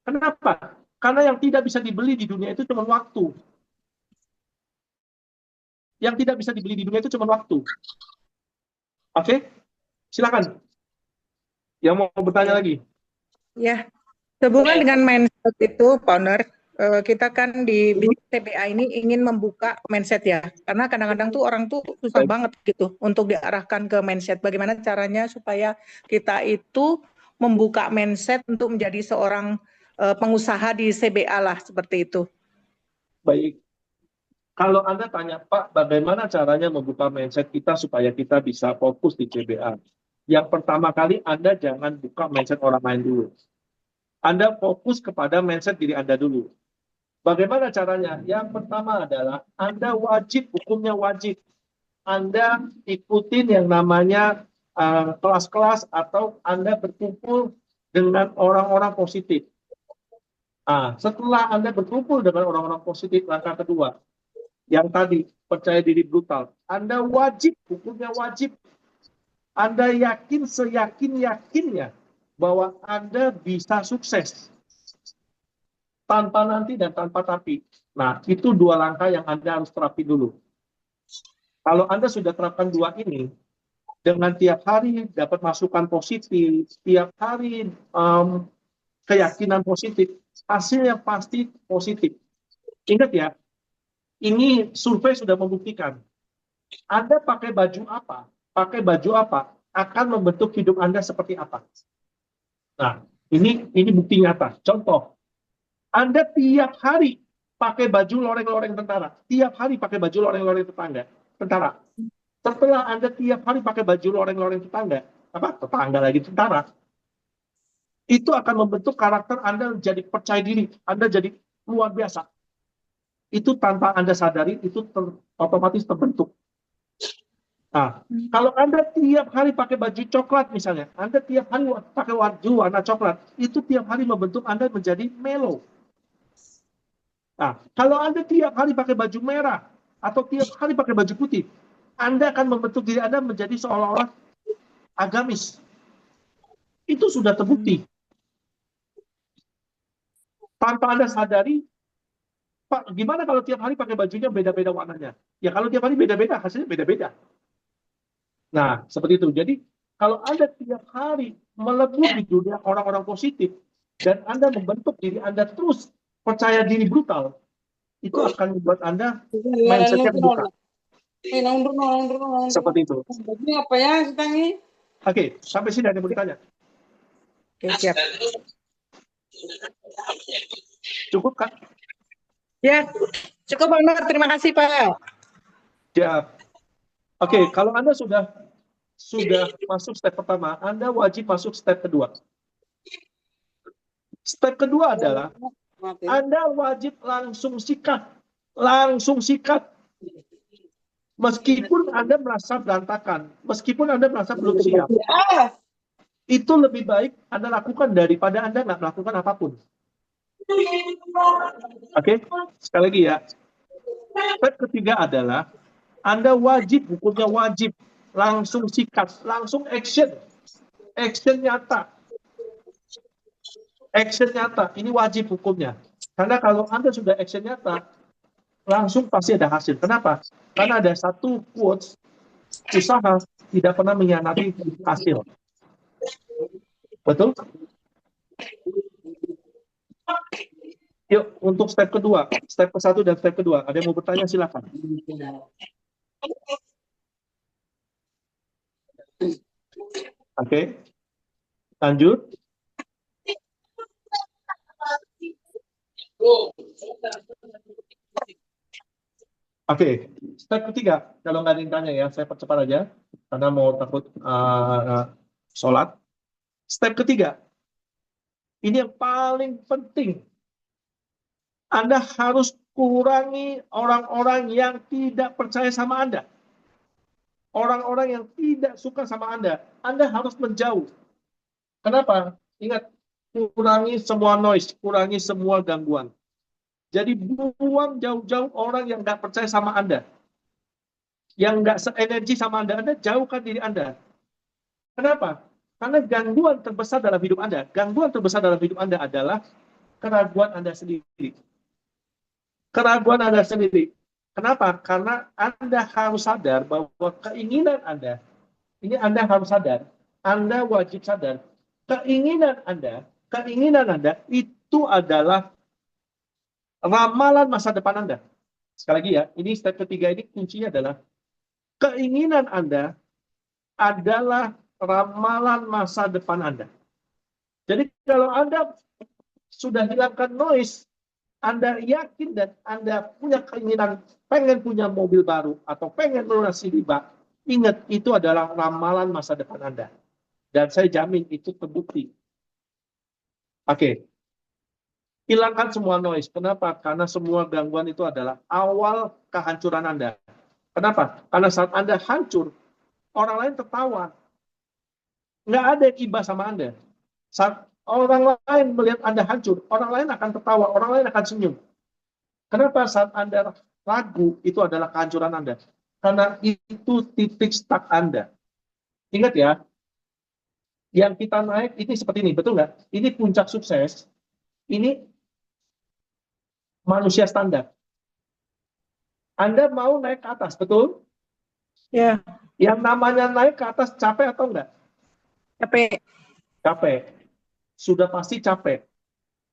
Kenapa? Karena yang tidak bisa dibeli di dunia itu cuma waktu. Yang tidak bisa dibeli di dunia itu cuma waktu. Oke? Silakan. Yang mau bertanya lagi? Ya, sehubungan dengan mindset itu, Founder, kita kan di TBA ini ingin membuka mindset ya, karena kadang-kadang tuh orang tuh susah banget gitu untuk diarahkan ke mindset. Bagaimana caranya supaya kita itu membuka mindset untuk menjadi seorang pengusaha di CBA lah, seperti itu. Baik. Kalau Anda tanya, Pak, bagaimana caranya membuka mindset kita supaya kita bisa fokus di CBA? Yang pertama kali, Anda jangan buka mindset orang lain dulu. Anda fokus kepada mindset diri Anda dulu. Bagaimana caranya? Yang pertama adalah Anda wajib, hukumnya wajib. Anda ikutin yang namanya kelas-kelas atau Anda berkumpul dengan orang-orang positif. Setelah Anda berkumpul dengan orang-orang positif, langkah kedua, yang tadi, percaya diri brutal. Anda wajib, hukumnya wajib. Anda yakin seyakin-yakinnya bahwa Anda bisa sukses. Tanpa nanti dan tanpa tapi. Nah, itu dua langkah yang Anda harus terapi dulu. Kalau Anda sudah terapkan dua ini, dengan tiap hari dapat masukan positif, tiap hari keyakinan positif, hasilnya pasti positif. Ingat ya, ini survei sudah membuktikan. Anda pakai baju apa, akan membentuk hidup Anda seperti apa. Nah, ini bukti nyata. Contoh, Anda tiap hari pakai baju loreng-loreng tentara. Tiap hari pakai baju loreng-loreng tentara. Setelah Anda tiap hari pakai baju loreng-loreng tetangga lagi tentara, itu akan membentuk karakter Anda jadi percaya diri, Anda jadi luar biasa. Itu tanpa Anda sadari, itu otomatis terbentuk. Nah, kalau Anda tiap hari pakai baju coklat misalnya, Anda tiap hari pakai baju warna coklat, itu tiap hari membentuk Anda menjadi mellow. Nah, kalau Anda tiap hari pakai baju merah atau tiap hari pakai baju putih, Anda akan membentuk diri Anda menjadi seolah-olah agamis. Itu sudah terbukti. Tanpa Anda sadari, Pak, gimana kalau tiap hari pakai bajunya beda-beda warnanya? Ya kalau tiap hari beda-beda, hasilnya beda-beda. Nah, seperti itu. Jadi, kalau Anda tiap hari melebur di dunia orang-orang positif, dan Anda membentuk diri Anda terus percaya diri brutal, itu akan membuat Anda mindset-nya terbuka. Seperti itu. Apa ya, Oke, sampai sini ada yang mau ditanya? Oke, siap. Cukup, Kak? Ya, cukup banget. Terima kasih, Pak. Siap. Oke, kalau Anda sudah masuk step pertama, Anda wajib masuk step kedua. Step kedua adalah Anda wajib langsung sikat. Meskipun Anda merasa berantakan, meskipun Anda merasa belum siap, itu lebih baik Anda lakukan daripada Anda nggak melakukan apapun. Oke, sekali lagi ya. Step ketiga adalah Anda wajib, hukumnya wajib, langsung sikat, langsung action nyata. Action nyata, ini wajib hukumnya. Karena kalau Anda sudah action nyata, langsung pasti ada hasil. Kenapa? Karena ada satu quotes, usaha tidak pernah mengkhianati hasil. Betul? Yuk, untuk step kedua, step ke-1 dan step kedua, ada yang mau bertanya silakan. Oke, lanjut. Oke, step ketiga, kalau nggak ada yang tanya ya, saya percepat aja, karena mau takut sholat. Step ketiga, ini yang paling penting. Anda harus kurangi orang-orang yang tidak percaya sama Anda. Orang-orang yang tidak suka sama Anda. Anda harus menjauh. Kenapa? Ingat, kurangi semua noise, kurangi semua gangguan. Jadi buang jauh-jauh orang yang nggak percaya sama Anda. Yang nggak seenergi sama Anda. Anda jauhkan diri Anda. Kenapa? Karena gangguan terbesar dalam hidup Anda, gangguan terbesar dalam hidup Anda adalah keraguan Anda sendiri. Keraguan Anda sendiri. Kenapa? Karena Anda harus sadar bahwa keinginan Anda, ini Anda harus sadar, Anda wajib sadar, keinginan Anda itu adalah ramalan masa depan Anda. Sekali lagi ya, ini step ketiga ini kuncinya adalah keinginan Anda adalah ramalan masa depan Anda. Jadi kalau Anda sudah hilangkan noise, Anda yakin dan Anda punya keinginan pengen punya mobil baru atau pengen melunasi riba, ingat itu adalah ramalan masa depan Anda. Dan saya jamin itu terbukti. Oke. Hilangkan semua noise. Kenapa? Karena semua gangguan itu adalah awal kehancuran Anda. Kenapa? Karena saat Anda hancur, orang lain tertawa. Nggak ada yang iba sama Anda. Saat orang lain melihat Anda hancur, orang lain akan tertawa, orang lain akan senyum. Kenapa? Saat Anda ragu, itu adalah kehancuran Anda. Karena itu titik stuck Anda. Ingat ya, yang kita naik ini seperti ini, betul nggak? Ini puncak sukses, ini manusia standar. Anda mau naik ke atas, betul? Ya, Yang namanya naik ke atas capek atau enggak? capek. Capek. Sudah pasti capek.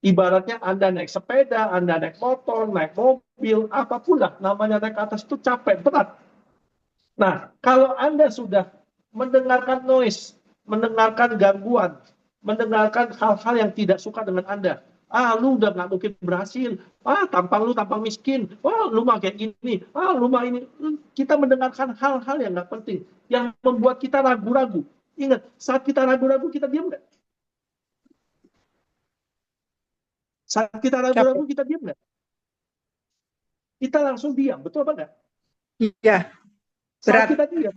Ibaratnya Anda naik sepeda, Anda naik motor, naik mobil, apapun lah, namanya naik ke atas itu capek, berat. Nah, kalau Anda sudah mendengarkan noise, mendengarkan gangguan, mendengarkan hal-hal yang tidak suka dengan Anda, lu udah nggak mungkin berhasil, tampang lu tampang miskin, lu mah kayak gini, lu mah ini. Kita mendengarkan hal-hal yang nggak penting, yang membuat kita ragu-ragu. Ingat, saat kita ragu-ragu, kita diam nggak? Saat kita ragu-ragu, kita diam nggak? Kita langsung diam, betul apa nggak? Iya, Saat berat. kita diam,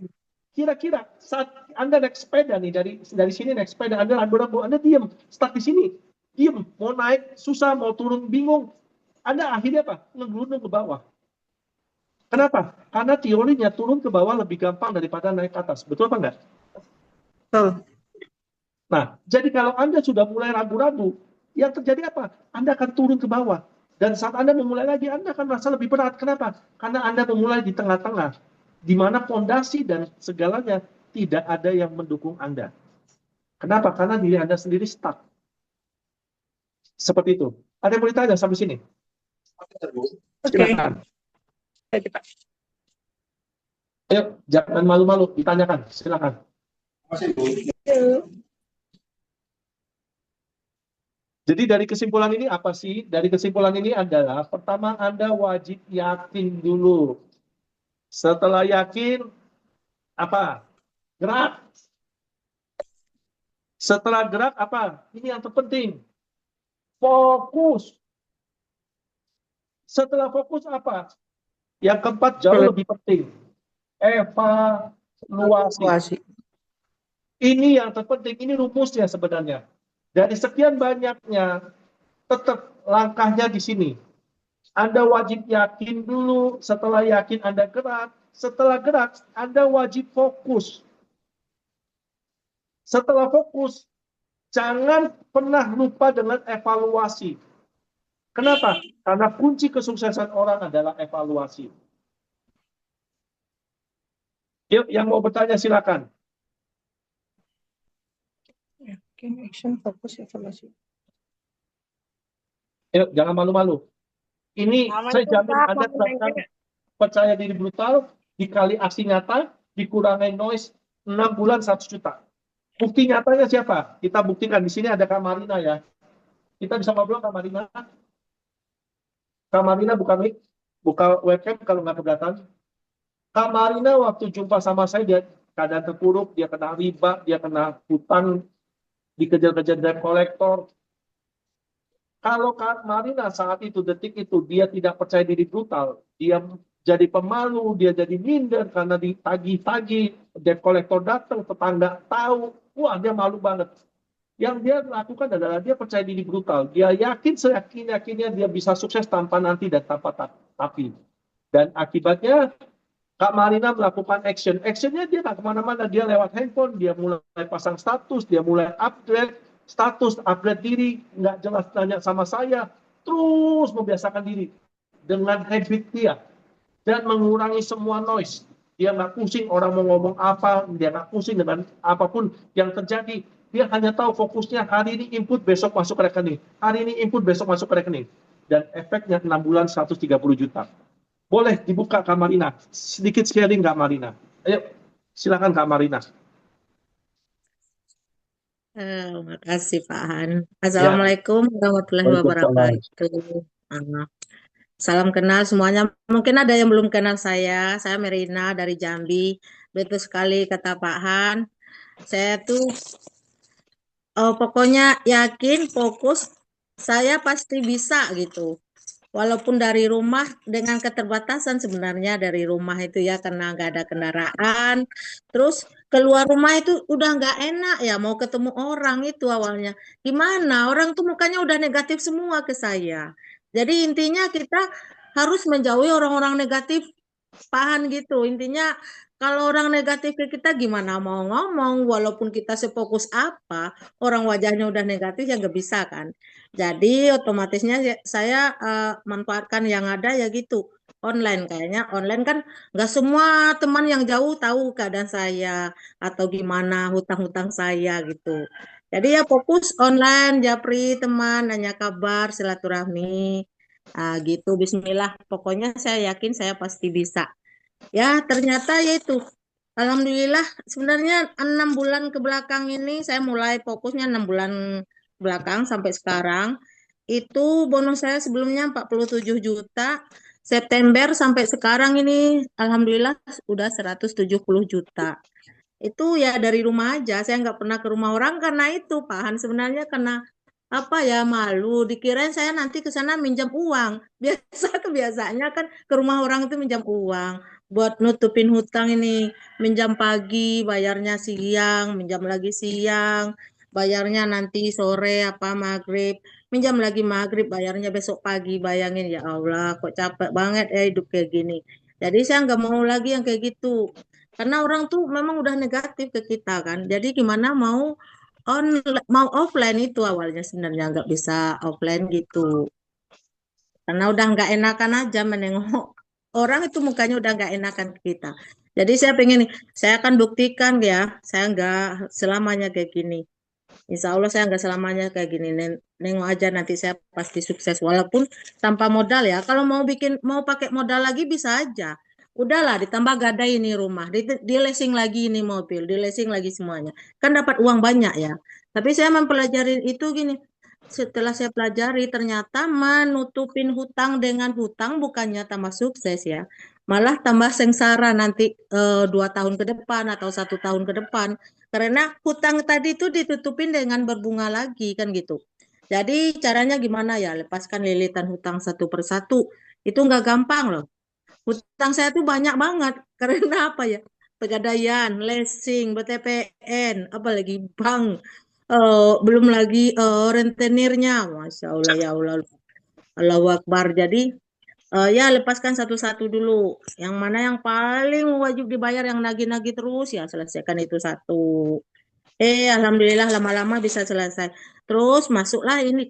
kira-kira saat Anda naik sepeda nih, dari sini naik sepeda, Anda ragu-ragu, Anda diam, stuck di sini, diam, mau naik susah, mau turun bingung, Anda akhirnya apa? Ngegelundung ke bawah. Kenapa? Karena teorinya turun ke bawah lebih gampang daripada naik ke atas, betul apa enggak? Betul. Nah, jadi kalau Anda sudah mulai ragu-ragu, yang terjadi apa? Anda akan turun ke bawah. Dan saat Anda memulai lagi, Anda akan merasa lebih berat. Kenapa? Karena Anda memulai di tengah-tengah, di mana fondasi dan segalanya tidak ada yang mendukung Anda. Kenapa? Karena diri Anda sendiri stuck. Seperti itu. Ada yang mau ditanya sampai sini? Oke. Silakan. Ayo, jangan malu-malu, ditanyakan. Silakan. Jadi dari kesimpulan ini apa sih? Dari kesimpulan ini adalah, pertama Anda wajib yakin dulu. Setelah yakin, apa? Gerak. Setelah gerak, apa? Ini yang terpenting. Fokus. Setelah fokus, apa? Yang keempat jauh lebih penting. Evaluasi. Ini yang terpenting, ini rumusnya sebenarnya. Dari sekian banyaknya, tetap langkahnya di sini. Anda wajib yakin dulu, setelah yakin Anda gerak, setelah gerak Anda wajib fokus. Setelah fokus, jangan pernah lupa dengan evaluasi. Kenapa? Karena kunci kesuksesan orang adalah evaluasi. Yuk, yang mau bertanya silakan. Action, fokus, evaluasi. Yuk, jangan malu-malu. Ini saya jamin Anda akan percaya diri brutal, dikali aksi nyata, dikurangi noise, 6 bulan 100 juta. Bukti nyatanya siapa? Kita buktikan. Di sini ada Kak Marina ya. Kita bisa ngobrol Kak Marina. Kak Marina bukan mic. Buka webcam kalau nggak keberatan. Kak Marina waktu jumpa sama saya, dia keadaan terpuruk, dia kena riba, dia kena hutang, dikejar-kejar debt collector. Kalau Kak Marina saat itu, detik itu, dia tidak percaya diri brutal, dia jadi pemalu, dia jadi minder karena ditagi-tagi, debt collector datang, tetangga tahu, wah dia malu banget. Yang dia lakukan adalah dia percaya diri brutal, dia yakin seyakin-yakinnya dia bisa sukses tanpa nanti dan tanpa tapi. Dan akibatnya Kak Marina melakukan action. Actionnya dia nggak kemana-mana, dia lewat handphone, dia mulai pasang status, dia mulai upgrade status, upgrade diri, nggak jelas tanya sama saya, terus membiasakan diri dengan habit dia dan mengurangi semua noise. Dia nggak pusing orang mau ngomong apa, dia nggak pusing dengan apapun yang terjadi. Dia hanya tahu fokusnya hari ini input, besok masuk ke rekening. Hari ini input, besok masuk ke rekening. Dan efeknya 6 bulan 130 juta. Boleh dibuka Kak Marina. Sedikit sharing Kak Marina. Ayo, silakan Kak Marina. Makasih Pak Han. Ya, Assalamualaikum warahmatullahi Waalaikumsalam. wabarakatuh. Salam kenal semuanya. Mungkin ada yang belum kenal saya. Saya Merina dari Jambi. Betul sekali kata Pak Han. Saya tuh pokoknya yakin, fokus, saya pasti bisa gitu. Walaupun dari rumah dengan keterbatasan sebenarnya dari rumah itu ya karena nggak ada kendaraan. Terus keluar rumah itu udah nggak enak ya mau ketemu orang itu awalnya. Gimana? Orang tuh mukanya udah negatif semua ke saya. Jadi intinya kita harus menjauhi orang-orang negatif, pahan gitu. Intinya kalau orang negatif ke kita gimana mau ngomong walaupun kita sefokus apa, orang wajahnya udah negatif ya nggak bisa kan. Jadi otomatisnya saya manfaatkan yang ada ya gitu. Online kayaknya online kan nggak semua teman yang jauh tahu keadaan saya atau gimana hutang-hutang saya gitu. Jadi ya fokus online, japri teman, nanya kabar, silaturahmi, gitu. Bismillah. Pokoknya saya yakin saya pasti bisa. Ya ternyata yaitu Alhamdulillah sebenarnya 6 bulan ke belakang ini saya mulai fokusnya 6 bulan belakang sampai sekarang itu bonus saya sebelumnya 47 juta. September sampai sekarang ini Alhamdulillah udah 170 juta. Itu ya dari rumah aja. Saya nggak pernah ke rumah orang karena itu Pak Han sebenarnya karena apa ya malu. Dikirain saya nanti ke sana minjam uang. Biasa kebiasaannya kan ke rumah orang itu minjam uang buat nutupin hutang ini. Minjam pagi, bayarnya siang, minjam lagi siang, bayarnya nanti sore apa maghrib, minjam lagi maghrib, bayarnya besok pagi. Bayangin ya Allah, kok capek banget ya hidup kayak gini. Jadi saya nggak mau lagi yang kayak gitu. Karena orang tuh memang udah negatif ke kita kan. Jadi gimana mau offline itu awalnya sebenarnya nggak bisa offline gitu. Karena udah nggak enakan aja menengok orang itu mukanya udah nggak enakan ke kita. Jadi saya pengen nih, saya akan buktikan ya, saya nggak selamanya kayak gini. Insya Allah saya nggak selamanya kayak gini. Nengok aja nanti saya pasti sukses walaupun tanpa modal ya. Kalau mau pakai modal lagi bisa aja. Udahlah ditambah gadai ini rumah, di leasing lagi ini mobil, di leasing lagi semuanya. Kan dapat uang banyak ya. Tapi saya mempelajari itu gini. Setelah saya pelajari ternyata menutupin hutang dengan hutang bukannya tambah sukses ya. Malah tambah sengsara nanti 2 tahun ke depan atau 1 tahun ke depan. Karena hutang tadi itu ditutupin dengan berbunga lagi kan gitu. Jadi caranya gimana ya? Lepaskan lilitan hutang satu persatu. Itu nggak gampang loh. Hutang saya tuh banyak banget. Karena apa ya? Pegadaian, leasing, BTPN, apalagi bank. Belum lagi rentenirnya. Masya Allah ya Allah. Allahu Akbar. Jadi ya lepaskan satu-satu dulu. Yang mana yang paling wajib dibayar yang nagih-nagih terus ya selesaikan itu satu. Alhamdulillah lama-lama bisa selesai. Terus masuklah ini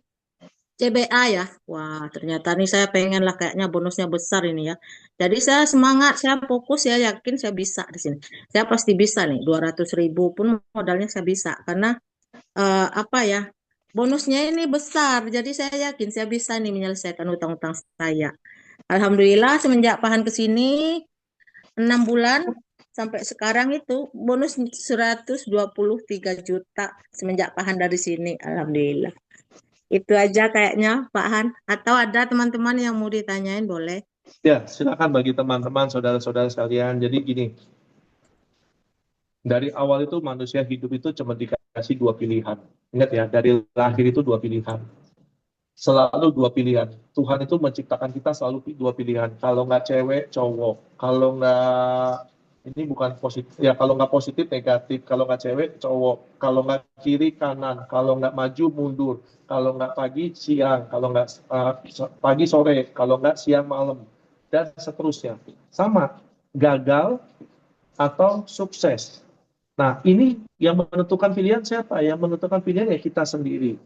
CBA ya. Wah, ternyata nih saya pengen lah kayaknya bonusnya besar ini ya. Jadi saya semangat, saya fokus ya yakin saya bisa di sini. Saya pasti bisa nih 200.000 pun modalnya saya bisa karena apa ya? Bonusnya ini besar. Jadi saya yakin saya bisa nih menyelesaikan utang-utang saya. Alhamdulillah semenjak Pahan ke sini 6 bulan sampai sekarang itu bonus 123 juta semenjak Pahan dari sini. Alhamdulillah. Itu aja kayaknya Pak Han. Atau ada teman-teman yang mau ditanyain boleh. Ya, silakan bagi teman-teman, saudara-saudara sekalian. Jadi gini, dari awal itu manusia hidup itu cuma dikasih dua pilihan. Ingat ya, dari lahir itu dua pilihan. Selalu dua pilihan. Tuhan itu menciptakan kita selalu dua pilihan. Kalau nggak cewek, cowok. Kalau nggak, ini bukan positif. Ya, kalau nggak positif, negatif. Kalau nggak cewek, cowok. Kalau nggak kiri, kanan. Kalau nggak maju, mundur. Kalau nggak pagi, siang. Kalau nggak pagi, sore. Kalau nggak siang, malam. Dan seterusnya. Sama. Gagal atau sukses. Nah, ini yang menentukan pilihan siapa? Yang menentukan pilihan ya kita sendiri.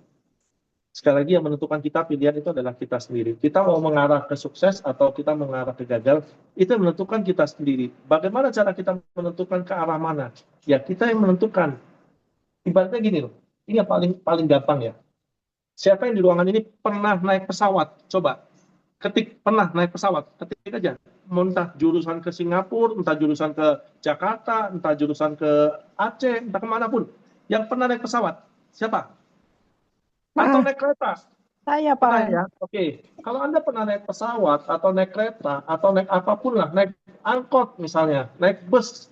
Sekali lagi yang menentukan kita pilihan itu adalah kita sendiri. Kita mau mengarah ke sukses atau kita mengarah ke gagal, itu yang menentukan kita sendiri. Bagaimana cara kita menentukan ke arah mana? Ya kita yang menentukan. Ibaratnya gini loh, ini yang paling paling gampang ya. Siapa yang di ruangan ini pernah naik pesawat? Coba ketik pernah naik pesawat, ketik aja. Mau entah jurusan ke Singapura, entah jurusan ke Jakarta, entah jurusan ke Aceh, entah kemanapun. Yang pernah naik pesawat, siapa? Atau naik kereta? Saya Pernah Pak. ya? Oke. Kalau Anda pernah naik pesawat, atau naik kereta, atau naik apapun lah, naik angkot misalnya, naik bus.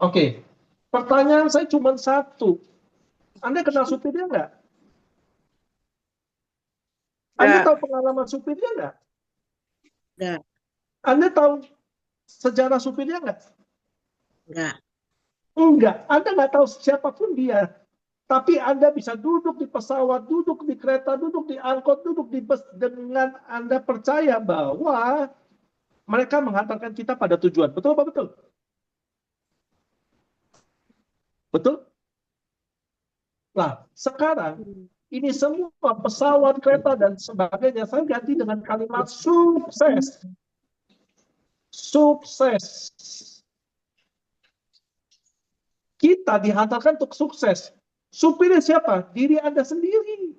Oke. Pertanyaan saya cuma satu. Anda kenal supirnya nggak? Anda Ya, tahu pengalaman supirnya nggak? Enggak, Anda tahu sejarah supirnya nggak? enggak. Enggak. Anda nggak tahu siapapun dia. Tapi Anda bisa duduk di pesawat, duduk di kereta, duduk di angkot, duduk di bus dengan Anda percaya bahwa mereka menghantarkan kita pada tujuan. Betul apa betul? Betul? Nah, sekarang ini semua pesawat, kereta, dan sebagainya saya ganti dengan kalimat sukses. Sukses. Kita dihantarkan untuk sukses. Supirnya siapa? Diri Anda sendiri.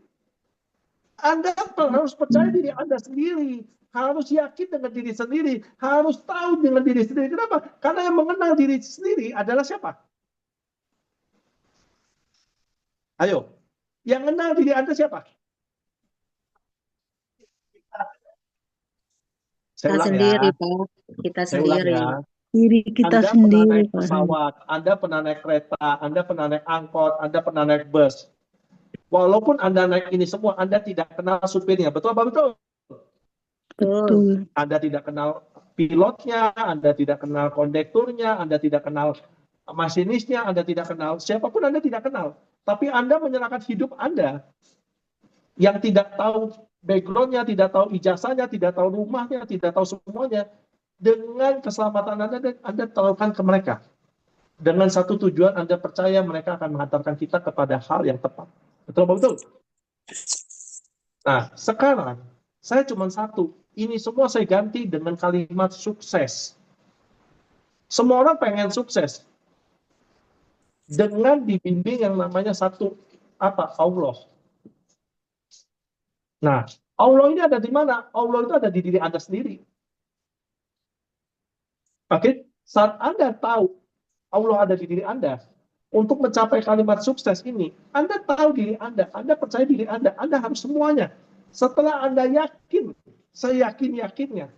Anda harus percaya diri Anda sendiri. Harus yakin dengan diri sendiri. Harus tahu dengan diri sendiri. Kenapa? Karena yang mengenal diri sendiri adalah siapa? Ayo. Yang mengenal diri Anda siapa? Saya Kita ulang sendiri, ya. Pak. Kita Saya ulang sendiri. ya. Diri kita Anda pernah sendiri, naik Pak. pesawat, Anda pernah naik kereta, Anda pernah naik angkot, Anda pernah naik bus. Walaupun Anda naik ini semua, Anda tidak kenal supirnya. Betul apa betul? Betul. Betul. Anda tidak kenal pilotnya, Anda tidak kenal kondekturnya, Anda tidak kenal masinisnya, Anda tidak kenal siapapun, Anda tidak kenal. Tapi Anda menyerahkan hidup Anda yang tidak tahu backgroundnya, tidak tahu ijazahnya, tidak tahu rumahnya, tidak tahu semuanya. Dengan keselamatan Anda taruhkan ke mereka. Dengan satu tujuan Anda percaya mereka akan menghantarkan kita kepada hal yang tepat. Betul betul? Nah, sekarang saya cuma satu. Ini semua saya ganti dengan kalimat sukses. Semua orang pengen sukses. Dengan dibimbing yang namanya satu apa? Allah. Nah, Allah ini ada di mana? Allah itu ada di diri Anda sendiri. Oke, saat Anda tahu Allah ada di diri Anda, untuk mencapai kalimat sukses ini, Anda tahu diri Anda percaya diri Anda harus semuanya. Setelah Anda yakin, saya yakin-yakinnya,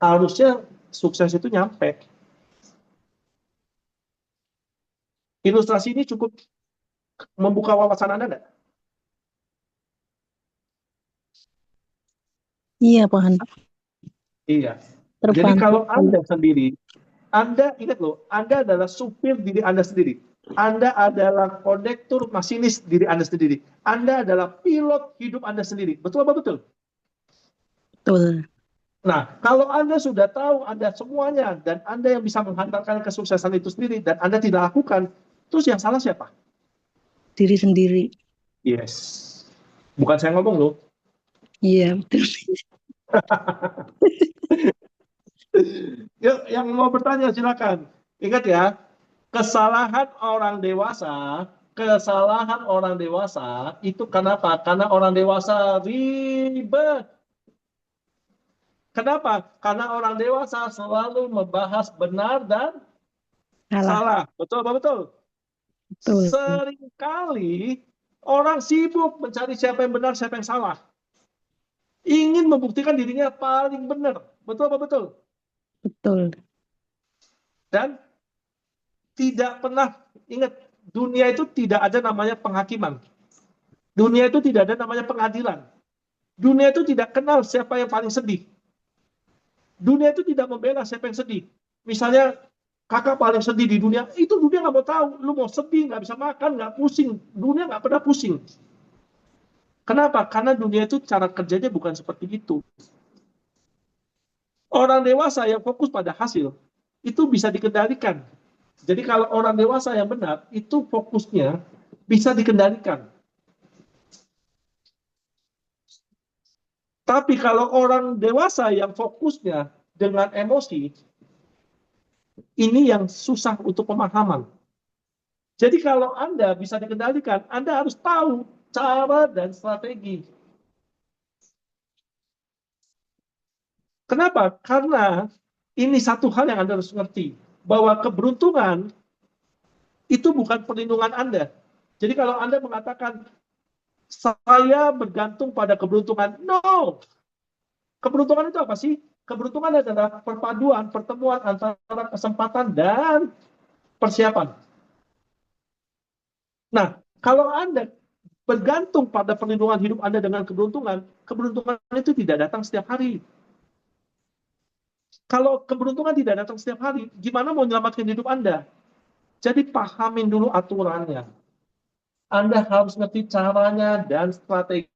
harusnya sukses itu nyampe. Ilustrasi ini cukup membuka wawasan Anda nggak? Iya, Pak. Iya. Jadi Terbantu. kalau Anda sendiri, Anda ingat loh, Anda adalah supir diri Anda sendiri. Anda adalah kondektur, masinis diri Anda sendiri. Anda adalah pilot hidup Anda sendiri. Betul apa betul? Betul. Nah, kalau Anda sudah tahu Anda semuanya, dan Anda yang bisa menghantarkan kesuksesan itu sendiri, dan Anda tidak lakukan, terus yang salah siapa? Diri sendiri. Yes. Bukan saya ngomong loh. Iya, betul. Yuk, yang mau bertanya silakan. Ingat ya, kesalahan orang dewasa itu kenapa? Karena orang dewasa ribet. Kenapa? Karena orang dewasa selalu membahas benar dan salah. Betul apa betul? Betul. Seringkali orang sibuk mencari siapa yang benar, siapa yang salah. Ingin membuktikan dirinya paling benar. Betul apa betul? Betul. Dan tidak pernah, ingat, dunia itu tidak ada namanya penghakiman. Dunia itu tidak ada namanya pengadilan. Dunia itu tidak kenal siapa yang paling sedih. Dunia itu tidak membela siapa yang sedih. Misalnya, kakak paling sedih di dunia, itu dunia nggak mau tahu. Lu mau sedih, nggak bisa makan, nggak pusing. Dunia nggak pernah pusing. Kenapa? Karena dunia itu cara kerjanya bukan seperti itu. Orang dewasa yang fokus pada hasil, itu bisa dikendalikan. Jadi kalau orang dewasa yang benar, itu fokusnya bisa dikendalikan. Tapi kalau orang dewasa yang fokusnya dengan emosi, ini yang susah untuk pemahaman. Jadi kalau Anda bisa dikendalikan, Anda harus tahu cara dan strategi. Kenapa? Karena ini satu hal yang Anda harus ngerti, bahwa keberuntungan itu bukan perlindungan Anda. Jadi kalau Anda mengatakan, saya bergantung pada keberuntungan. No. Keberuntungan itu apa sih? Keberuntungan adalah perpaduan, pertemuan antara kesempatan dan persiapan. Nah, kalau Anda bergantung pada perlindungan hidup Anda dengan keberuntungan, keberuntungan itu tidak datang setiap hari. Kalau keberuntungan tidak datang setiap hari, gimana mau menyelamatkan hidup Anda? Jadi pahamin dulu aturannya. Anda harus ngerti caranya dan strateginya.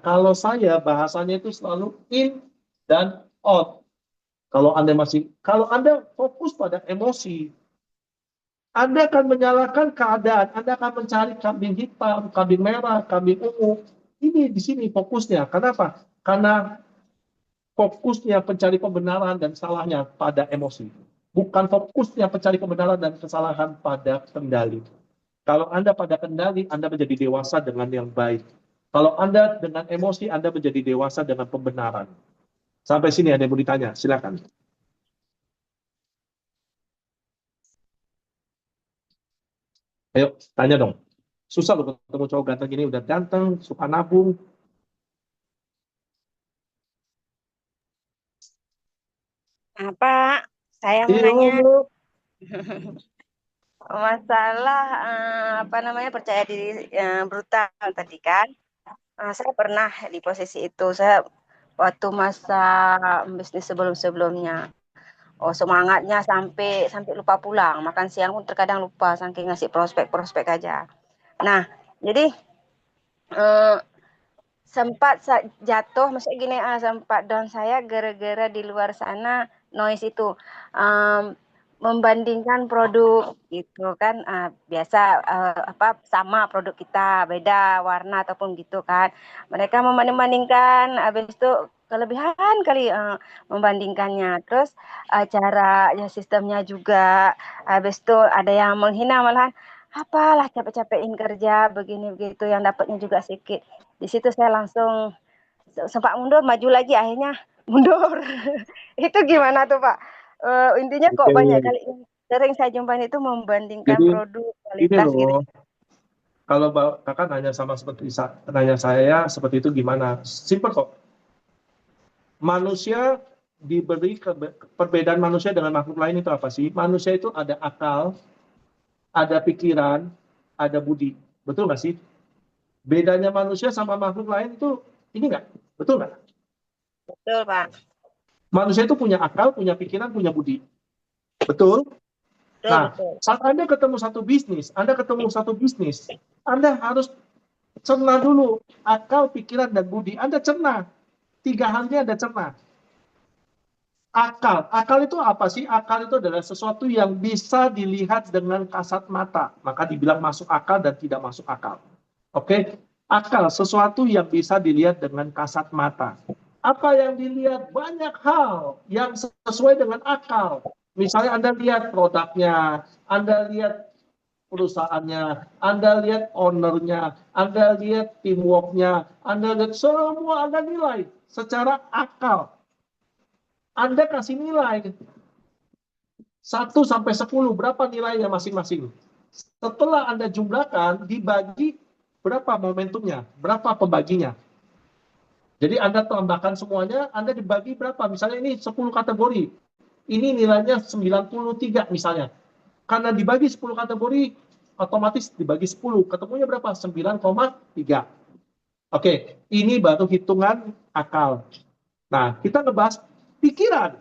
Kalau saya bahasanya itu selalu in dan out. Kalau Anda fokus pada emosi, Anda akan menyalahkan keadaan, Anda akan mencari kambing hitam, kambing merah, kambing ungu. Ini di sini fokusnya. Kenapa? Karena fokusnya pencari pembenaran dan salahnya pada emosi. Bukan fokusnya pencari pembenaran dan kesalahan pada kendali. Kalau Anda pada kendali, Anda menjadi dewasa dengan yang baik. Kalau Anda dengan emosi, Anda menjadi dewasa dengan pembenaran. Sampai sini ada yang mau ditanya, silakan. Ayo, tanya dong. Susah loh ketemu cowok ganteng gini, udah ganteng, suka nabung. Pak, saya mau Iya, nanya Bu. masalah percaya diri brutal tadi kan. Saya pernah di posisi itu. Saya waktu masa bisnis sebelum-sebelumnya. Oh, semangatnya sampai lupa pulang. Makan siang pun terkadang lupa saking ngasih prospek aja. Nah, jadi eh, sempat jatuh, maksudnya gini, sempat down saya gara-gara di luar sana noise itu membandingkan produk gitu kan, biasa sama produk kita beda warna ataupun gitu kan, mereka membandingkan, habis itu kelebihan kali membandingkannya, terus cara ya sistemnya juga, habis itu ada yang menghina malahan, apalah capek-capekin kerja begini begitu yang dapatnya juga sedikit. Di situ saya langsung sempat mundur, maju lagi, akhirnya mundur. Itu gimana tuh Pak? Intinya kok banyak kali sering saya jumpai itu membandingkan Jadi, produk ini kualitas gitu. loh, kalau kakak nanya nanya saya seperti itu gimana? Simpel kok. Manusia diberi perbedaan manusia dengan makhluk lain itu apa sih? Manusia itu ada akal, ada pikiran, ada budi. Betul nggak sih? Bedanya manusia sama makhluk lain itu ini nggak? Betul nggak? Betul Pak. Manusia itu punya akal, punya pikiran, punya budi. Betul? Nah, saat Anda ketemu satu bisnis, Anda harus cerna dulu akal, pikiran, dan budi. Anda cerna. 3 halnya Anda cerna. Akal itu apa sih? Akal itu adalah sesuatu yang bisa dilihat dengan kasat mata. Maka dibilang masuk akal dan tidak masuk akal. Oke? Akal, sesuatu yang bisa dilihat dengan kasat mata. Apa yang dilihat? Banyak hal yang sesuai dengan akal. Misalnya Anda lihat produknya, Anda lihat perusahaannya, Anda lihat ownernya, Anda lihat teamworknya, Anda lihat semua Anda nilai secara akal. Anda kasih nilai 1 sampai 10, berapa nilainya masing-masing. Setelah Anda jumlahkan, dibagi berapa momentumnya, berapa pembaginya. Jadi Anda tambahkan semuanya, Anda dibagi berapa? Misalnya ini 10 kategori. Ini nilainya 93 misalnya. Karena dibagi 10 kategori, otomatis dibagi 10. Ketemunya berapa? 9,3. Oke, ini baru hitungan akal. Nah, kita ngebahas pikiran.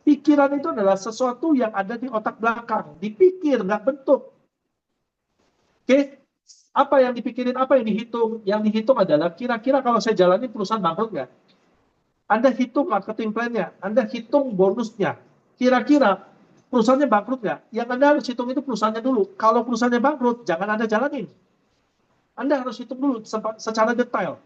Pikiran itu adalah sesuatu yang ada di otak belakang. Dipikir, nggak bentuk. Oke, apa yang dipikirin, apa yang dihitung? Yang dihitung adalah kira-kira kalau saya jalani perusahaan bangkrut nggak? Anda hitung marketing plan-nya, Anda hitung bonusnya. Kira-kira perusahaannya bangkrut nggak? Yang Anda harus hitung itu perusahaannya dulu. Kalau perusahaannya bangkrut, jangan Anda jalanin. Anda harus hitung dulu secara detail.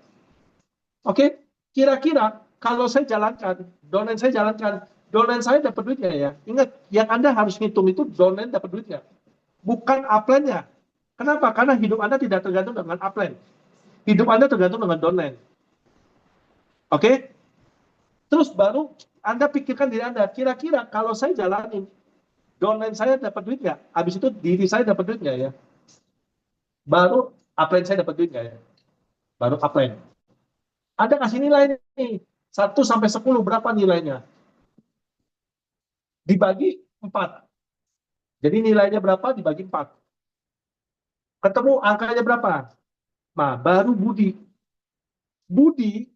Oke, kira-kira kalau saya jalankan, downline saya jalankan, downline saya dapat duit nggak ya? Ingat, yang Anda harus hitung itu downline dapat duit nggak? Bukan upline-nya. Kenapa? Karena hidup Anda tidak tergantung dengan upline. Hidup Anda tergantung dengan downline. Oke? Terus baru Anda pikirkan diri Anda, kira-kira kalau saya jalanin, downline saya dapat duit nggak? Habis itu diri saya dapat duit nggak ya? Baru upline saya dapat duit nggak ya? Baru upline. Anda kasih nilai nih, 1 sampai 10 berapa nilainya? Dibagi 4. Jadi nilainya berapa dibagi 4. Ketemu angkanya berapa? Nah, baru Budi. Budi,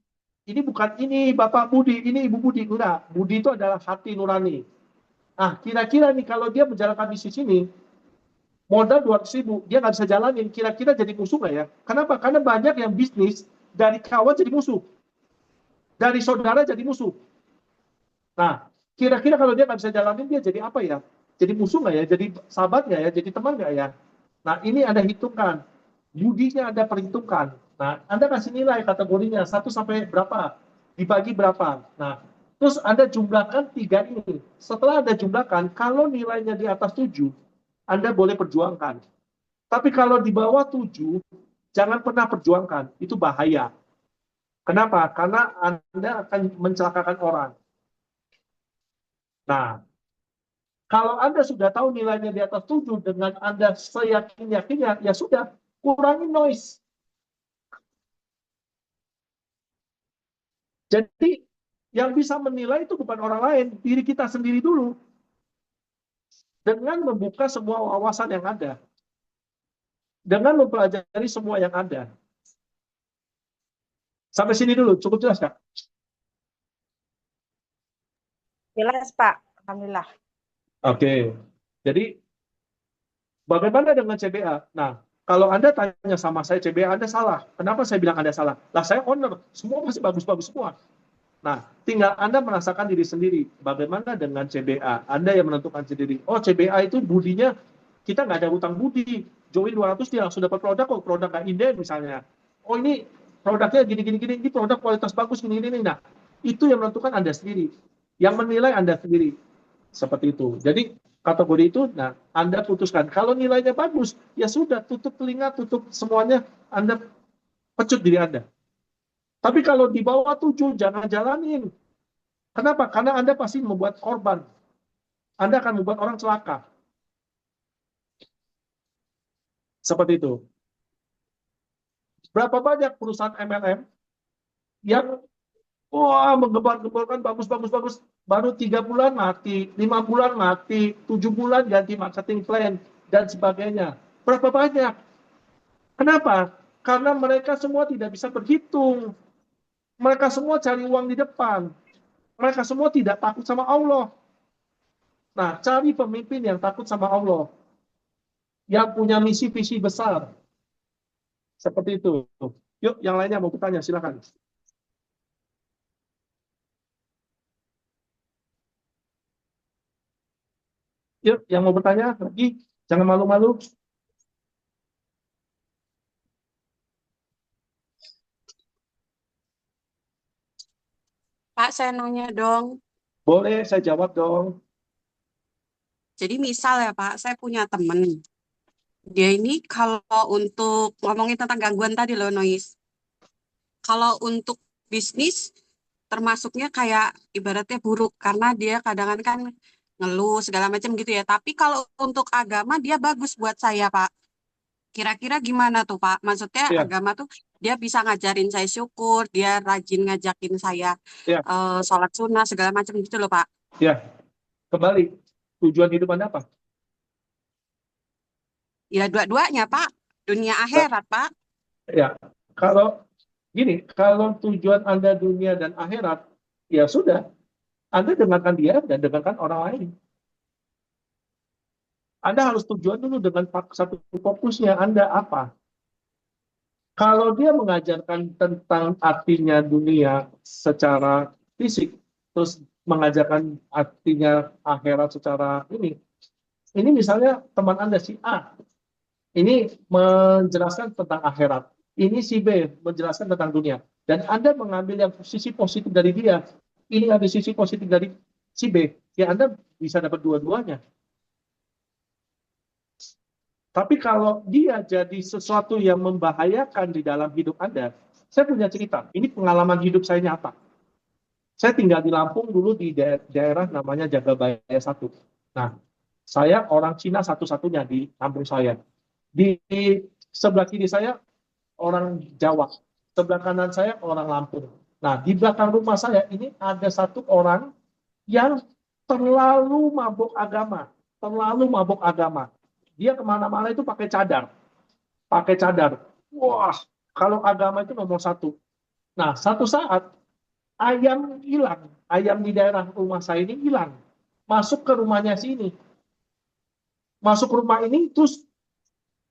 ini bukan ini Bapak Budi, ini Ibu Budi. Enggak, Budi itu adalah hati nurani. Nah, kira-kira nih kalau dia menjalankan bisnis ini, modal 200.000, dia nggak bisa jalanin, kira-kira jadi musuh nggak ya? Kenapa? Karena banyak yang bisnis, dari kawan jadi musuh. Dari saudara jadi musuh. Nah, kira-kira kalau dia nggak bisa jalanin, dia jadi apa ya? Jadi musuh nggak ya? Jadi sahabat nggak ya? Jadi teman nggak ya? Nah, ini Anda hitungkan. Budinya Anda perhitungkan. Nah, Anda kasih nilai kategorinya 1 sampai berapa, dibagi berapa. Nah, terus Anda jumlahkan 3 ini. Setelah Anda jumlahkan, kalau nilainya di atas 7, Anda boleh perjuangkan. Tapi kalau di bawah 7, jangan pernah perjuangkan. Itu bahaya. Kenapa? Karena Anda akan mencelakakan orang. Nah, kalau Anda sudah tahu nilainya di atas 7 dengan Anda seyakin-yakinnya, ya sudah, kurangi noise. Jadi, yang bisa menilai itu bukan orang lain, diri kita sendiri dulu. Dengan membuka semua wawasan yang ada. Dengan mempelajari semua yang ada. Sampai sini dulu, cukup jelas, Kak? Jelas, Pak. Alhamdulillah. Oke. Jadi, bagaimana dengan CBA? Nah, kalau Anda tanya sama saya CBA, Anda salah. Kenapa saya bilang Anda salah? Lah, saya owner. Semua masih bagus-bagus semua. Nah, tinggal Anda merasakan diri sendiri. Bagaimana dengan CBA? Anda yang menentukan sendiri. Oh, CBA itu budinya, kita nggak ada hutang budi. Join 200 dia langsung dapat produk kok. Produk nggak inden misalnya. Oh, ini produknya gini-gini. Ini produk kualitas bagus gini-gini. Nah, itu yang menentukan Anda sendiri. Yang menilai Anda sendiri. Seperti itu. Jadi, kategori itu, nah, Anda putuskan. Kalau nilainya bagus, ya sudah, tutup telinga, tutup semuanya, Anda pecut diri Anda. Tapi kalau di bawah 7, jangan jalanin. Kenapa? Karena Anda pasti membuat korban. Anda akan membuat orang celaka. Seperti itu. Berapa banyak perusahaan MLM yang menggembar-gemborkan bagus, baru 3 bulan mati, 5 bulan mati, 7 bulan ganti marketing plan, dan sebagainya. Berapa banyak? Kenapa? Karena mereka semua tidak bisa berhitung. Mereka semua cari uang di depan. Mereka semua tidak takut sama Allah. Nah, cari pemimpin yang takut sama Allah. Yang punya misi visi besar. Seperti itu. Yuk, yang lainnya mau bertanya, silakan. Yuk, yang mau bertanya lagi, jangan malu-malu. Pak, saya nanya dong. Boleh, saya jawab dong. Jadi misal ya Pak, saya punya temen. Dia ini kalau untuk ngomongin tentang gangguan tadi loh, noise. Kalau untuk bisnis, termasuknya kayak ibaratnya buruk. Karena dia kadang kan ngeluh segala macam gitu ya. Tapi kalau untuk agama, dia bagus buat saya Pak. Kira-kira gimana tuh Pak? Maksudnya Ya, agama tuh dia bisa ngajarin saya syukur, dia rajin ngajakin saya ya, sholat sunnah segala macam gitu loh Pak. ya. Kembali, tujuan hidup Anda apa? Ya dua-duanya Pak, dunia akhirat Pak. Ya, kalau gini, kalau tujuan Anda dunia dan akhirat, ya sudah, Anda dengarkan dia dan dengarkan orang lain. Anda harus tujuan dulu dengan satu fokusnya Anda apa. Kalau dia mengajarkan tentang artinya dunia secara fisik, terus mengajarkan artinya akhirat secara ini misalnya teman Anda si A, ini menjelaskan tentang akhirat, ini si B menjelaskan tentang dunia, dan Anda mengambil yang sisi positif dari dia, ini ada sisi positif dari si B, ya Anda bisa dapat dua-duanya. Tapi kalau dia jadi sesuatu yang membahayakan di dalam hidup Anda, saya punya cerita, ini pengalaman hidup saya nyata. Saya tinggal di Lampung dulu di daerah namanya Jagabaya 1. Nah, saya orang Cina satu-satunya di kampung saya. Di sebelah kiri saya orang Jawa, sebelah kanan saya orang Lampung. Nah, di belakang rumah saya ini ada satu orang yang terlalu mabuk agama, terlalu mabuk agama. Dia kemana-mana itu pakai cadar, pakai cadar. Wah, kalau agama itu nomor satu. Nah, satu saat ayam hilang, ayam di daerah rumah saya ini hilang, masuk ke rumahnya sini, masuk ke rumah ini, terus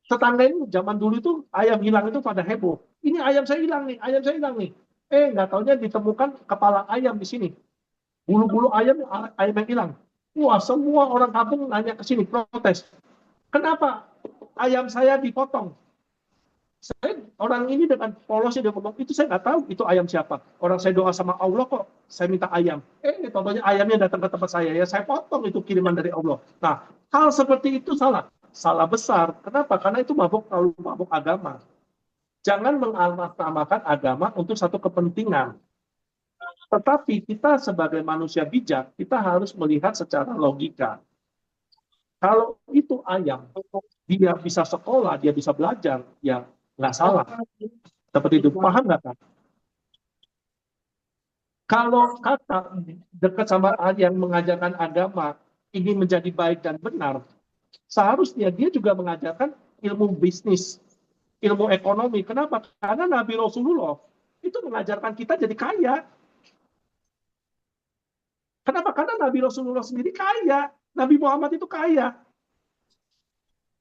tetangga ini zaman dulu itu ayam hilang itu pada heboh. Ini ayam saya hilang nih, ayam saya hilang nih. Nggak taunya ditemukan kepala ayam di sini, bulu-bulu ayam yang hilang. Wah, semua orang kampung nanya ke sini, protes. Kenapa ayam saya dipotong? Saya orang ini dengan polosnya dia ngomong, itu saya nggak tahu itu ayam siapa. Orang saya doa sama Allah kok, saya minta ayam. Contohnya ayamnya datang ke tempat saya, ya saya potong itu kiriman dari Allah. Nah, hal seperti itu salah. Salah besar. Kenapa? Karena itu terlalu mabuk agama. Jangan mengatasnamakan agama untuk satu kepentingan. Tetapi kita sebagai manusia bijak, kita harus melihat secara logika. Kalau itu ayam, dia bisa sekolah, dia bisa belajar, ya nggak salah. Seperti itu, paham nggak Kak? Kalau kakak dekat sama yang mengajarkan agama, ingin menjadi baik dan benar, seharusnya dia juga mengajarkan ilmu bisnis, ilmu ekonomi. Kenapa? Karena Nabi Rasulullah itu mengajarkan kita jadi kaya. Kenapa? Karena Nabi Rasulullah sendiri kaya. Nabi Muhammad itu kaya.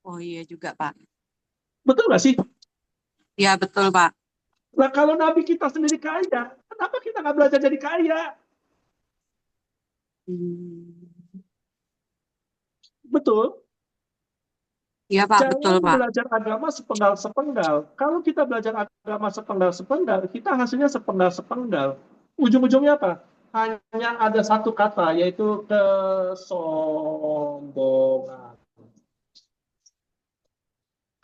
Oh iya juga Pak. Betul nggak sih? Ya betul Pak. Nah, kalau Nabi kita sendiri kaya, kenapa kita nggak belajar jadi kaya? Betul. Iya Pak, betul Jangan Pak. belajar agama sepenggal-sepenggal. Kalau kita belajar agama sepenggal-sepenggal, kita hasilnya sepenggal-sepenggal. Ujung-ujungnya apa? Hanya ada satu kata, yaitu kesombongan.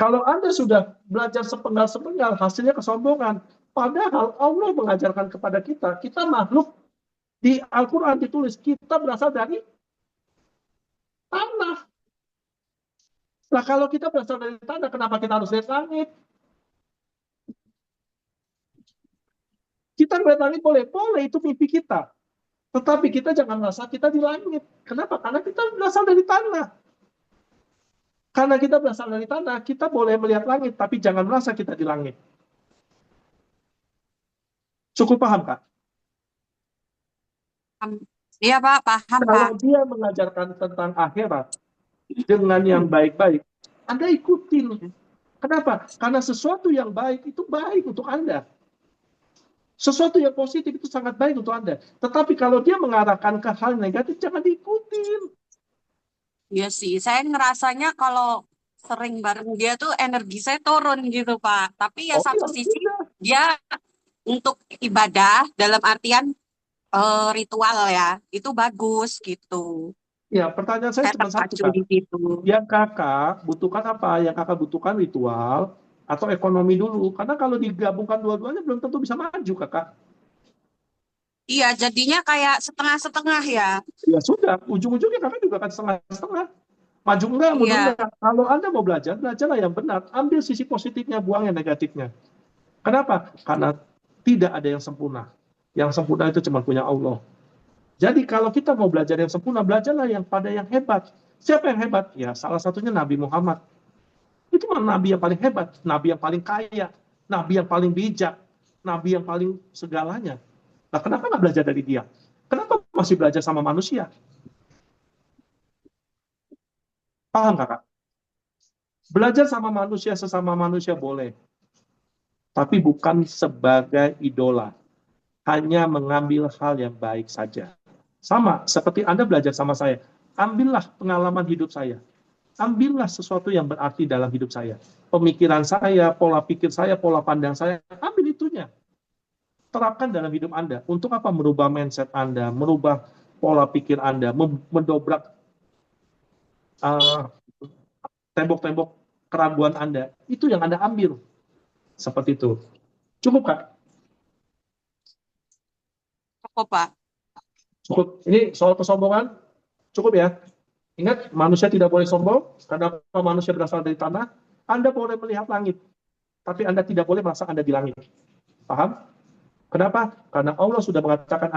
Kalau Anda sudah belajar sepenggal-sepenggal, hasilnya kesombongan. Padahal Allah mengajarkan kepada kita, kita makhluk di Al-Quran ditulis, kita berasal dari tanah. Nah, kalau kita berasal dari tanah, kenapa kita harus lihat langit? Kita lihat langit boleh itu mimpi kita. Tetapi kita jangan merasa kita di langit. Kenapa? Karena kita berasal dari tanah. Karena kita berasal dari tanah, kita boleh melihat langit, tapi jangan merasa kita di langit. Cukup paham, Kak? Iya Pak, paham Pak. Kalau dia mengajarkan tentang akhirat dengan yang baik-baik, Anda ikutin. Kenapa? Karena sesuatu yang baik itu baik untuk Anda. Sesuatu yang positif itu sangat baik untuk Anda. Tetapi kalau dia mengarahkan ke hal negatif, jangan diikutin. Iya sih, saya ngerasanya kalau sering bareng dia tuh energi saya turun gitu Pak. Tapi ya satu sisi dia untuk ibadah dalam artian ritual ya, itu bagus gitu. Ya, pertanyaan saya cuma satu, Kak. Di situ. Yang kakak butuhkan apa? Yang kakak butuhkan ritual atau ekonomi dulu? Karena kalau digabungkan dua-duanya belum tentu bisa maju, kakak. Iya, jadinya kayak setengah-setengah ya. Ya sudah, ujung-ujungnya kakak juga akan setengah-setengah. Maju enggak, mundur Iya, enggak. Kalau Anda mau belajar, belajarlah yang benar. Ambil sisi positifnya, buang yang negatifnya. Kenapa? Karena tidak ada yang sempurna. Yang sempurna itu cuma punya Allah. Jadi kalau kita mau belajar yang sempurna, belajarlah yang pada yang hebat. Siapa yang hebat? Ya salah satunya Nabi Muhammad. Itu mah Nabi yang paling hebat, Nabi yang paling kaya, Nabi yang paling bijak, Nabi yang paling segalanya. Nah, kenapa nggak belajar dari dia? Kenapa masih belajar sama manusia? Paham kakak? Belajar sama manusia, sesama manusia boleh. Tapi bukan sebagai idola. Hanya mengambil hal yang baik saja. Sama seperti Anda belajar sama saya. Ambillah pengalaman hidup saya. Ambillah sesuatu yang berarti dalam hidup saya. Pemikiran saya, pola pikir saya, pola pandang saya. Ambil itunya. Terapkan dalam hidup Anda. Untuk apa? Merubah mindset Anda, merubah pola pikir Anda, mendobrak tembok-tembok keraguan Anda. Itu yang Anda ambil. Seperti itu. Cukup, Kak? cukup Pak. Cukup. Ini soal kesombongan. Cukup ya. Ingat, manusia tidak boleh sombong. Karena manusia berasal dari tanah. Anda boleh melihat langit. Tapi Anda tidak boleh merasa Anda di langit. Paham? Kenapa? Karena Allah sudah mengatakan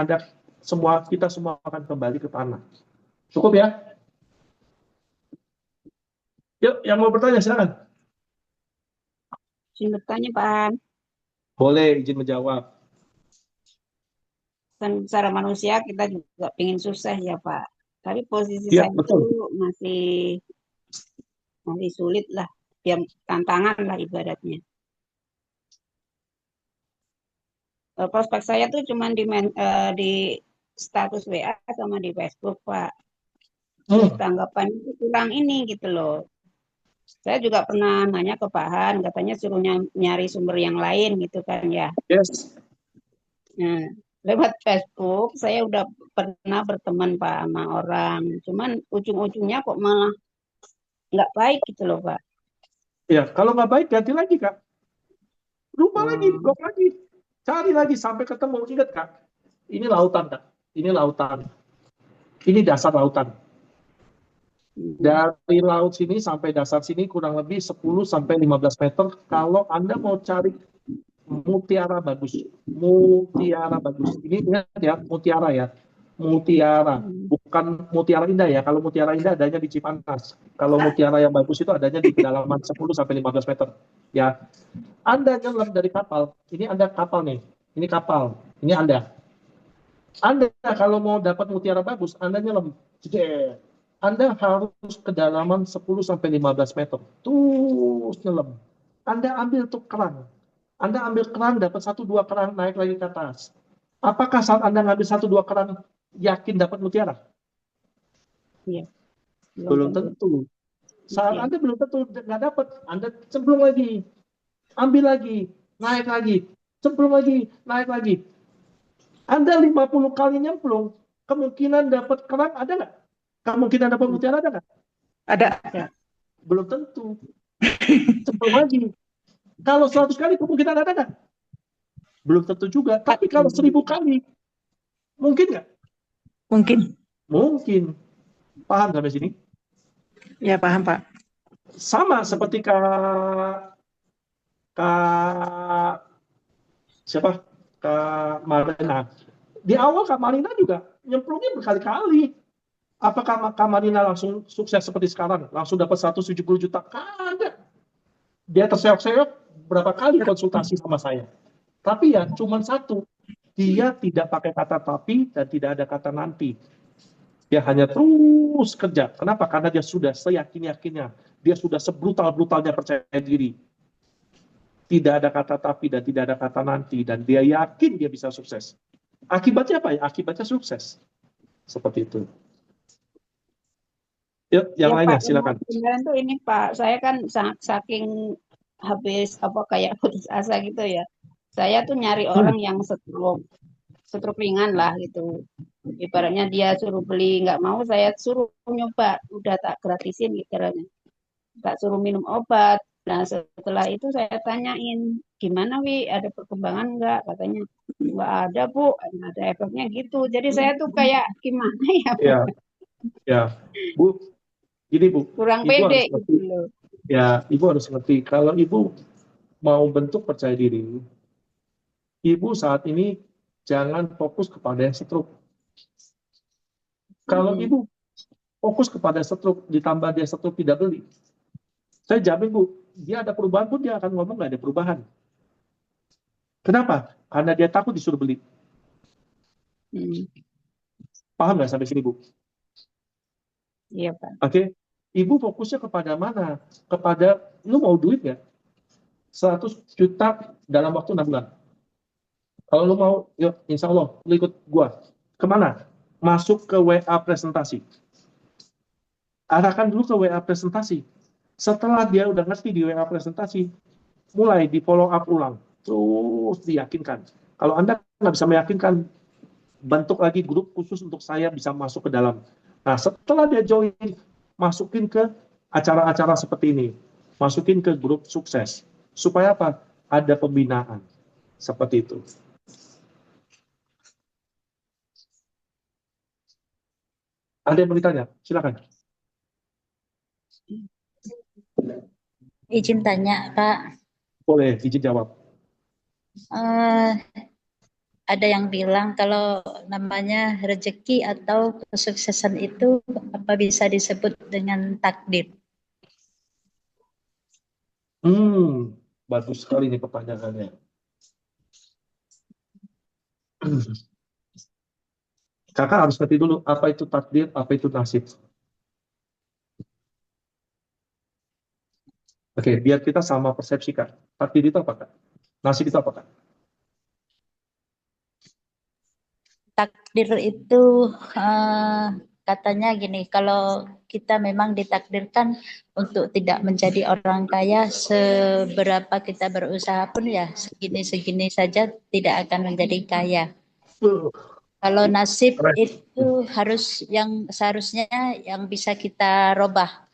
kita semua akan kembali ke tanah. Cukup ya? Yuk, yang mau bertanya silakan. Izin bertanya Pak, Boleh izin menjawab. kan secara manusia kita juga pengen sukses ya Pak. Tapi posisi Ya, saya betul. itu masih sulit lah, ya tantangan lah ibaratnya. Prospek saya tuh cuma di status WA sama di Facebook Pak. Terus tanggapan itu kurang ini gitu loh. Saya juga pernah nanya ke Pak Han, katanya suruh nyari sumber yang lain gitu kan ya. Yes. Nah, lewat Facebook saya udah pernah berteman Pak sama orang, cuman ujung-ujungnya kok malah nggak baik gitu loh Pak. Ya, kalau nggak baik ganti lagi, Kak. Lupa lagi, blok lagi. Cari lagi sampai ketemu. Ingat, Kak. Ini lautan, Kak. Ini lautan. Ini dasar lautan. Dari laut sini sampai dasar sini kurang lebih 10 sampai 15 meter. Kalau Anda mau cari mutiara bagus. Mutiara bagus. Ini ingat ya, mutiara ya. Mutiara, bukan mutiara indah ya. Kalau mutiara indah adanya di Cipanas. Kalau mutiara yang bagus itu adanya di kedalaman 10 sampai 15 meter. Ya. Anda nyelam dari kapal. Ini Anda kapal nih. Ini kapal. Ini Anda. Anda kalau mau dapat mutiara bagus, Anda nyelam. Anda harus kedalaman 10 sampai 15 meter. Terus nyelam. Anda ambil tuh kerang. Anda ambil kerang, dapat 1-2 kerang, naik lagi ke atas. Apakah saat Anda ngambil 1-2 kerang, yakin dapat mutiara? Iya. Belum tentu. Saat Anda belum tentu nggak dapat, Anda cemplung lagi. Ambil lagi, naik lagi. Cemplung lagi, naik lagi. Anda 50 kali nyemplung, kemungkinan dapat kerang ada nggak? Kemungkinan dapat mutiara ada nggak? Ada. Belum tentu. Cemplung lagi. Kalau 100 kali kemungkinan ada nggak? Belum tentu juga. Tapi kalau 1000 kali, mungkin nggak? Mungkin. Mungkin. Paham sampai sini? Ya, paham Pak. Sama seperti Kak Marina. Di awal Kak Marina juga nyemplungnya berkali-kali. Apakah Kak Marina langsung sukses seperti sekarang? Langsung dapat 170 juta? Kagak. Dia terseok-seok berapa kali konsultasi sama saya. Tapi ya cuma satu. Dia tidak pakai kata tapi dan tidak ada kata nanti. Dia hanya terus kerja. Kenapa? Karena dia sudah seyakin-yakinnya. Dia sudah sebrutal-brutalnya percaya diri. Tidak ada kata tapi dan tidak ada kata nanti. Dan dia yakin dia bisa sukses. Akibatnya apa ya? Akibatnya sukses. Seperti itu. Yuk, yang Ya lainnya Pak, silakan. Kemarin tuh ini Pak, saya kan saking habis kayak putus asa gitu ya. Saya tuh nyari orang yang stroke ringan lah gitu. Ibaratnya dia suruh beli nggak mau, saya suruh nyoba, udah tak gratisin gitu. Tak suruh minum obat. Nah setelah itu saya tanyain, gimana Wi, ada perkembangan nggak? Katanya nggak ada Bu, nggak ada efeknya gitu. Jadi saya tuh kayak gimana ya Bu? Ya, Bu, Gini Bu, kurang Ibu pede harus gitu ngerti, loh. ya Ibu harus ngerti, kalau Ibu mau bentuk percaya diri, Ibu saat ini jangan fokus kepada yang stroke. Kalau Ibu fokus kepada stroke, ditambah dia stroke tidak beli, saya jamin Bu, dia ada perubahan pun dia akan ngomong nggak ada perubahan. Kenapa? Karena dia takut disuruh beli. Paham nggak sampai sini Bu? Iya Pak. Oke, Ibu fokusnya kepada mana? Kepada, lu mau duit nggak? 100 juta dalam waktu 6 bulan. Kalau lu mau, yuk, insya Allah, lu ikut gua. Kemana? Masuk ke WA presentasi. Arahkan dulu ke WA presentasi. Setelah dia udah ngerti di WA presentasi, mulai di follow up ulang. Terus diyakinkan. Kalau Anda nggak bisa meyakinkan, bentuk lagi grup khusus untuk saya bisa masuk ke dalam. Nah, setelah dia join, masukin ke acara-acara seperti ini. Masukin ke grup sukses. Supaya apa? Ada pembinaan. Seperti itu. Ada yang mau ditanya? Silakan. Izin tanya, Pak. Boleh, izin jawab. Ada yang bilang kalau namanya rezeki atau kesuksesan itu apa bisa disebut dengan takdir? Bagus sekali nih pertanyaannya. Kakak harus ngerti dulu apa itu takdir, apa itu nasib. Oke, biar kita sama persepsikan. Takdir itu apa, Kak? Nasib itu apa, Kak? Takdir itu katanya gini, kalau kita memang ditakdirkan untuk tidak menjadi orang kaya, seberapa kita berusaha pun ya segini-segini saja tidak akan menjadi kaya. Kalau nasib itu harus yang seharusnya yang bisa kita robah.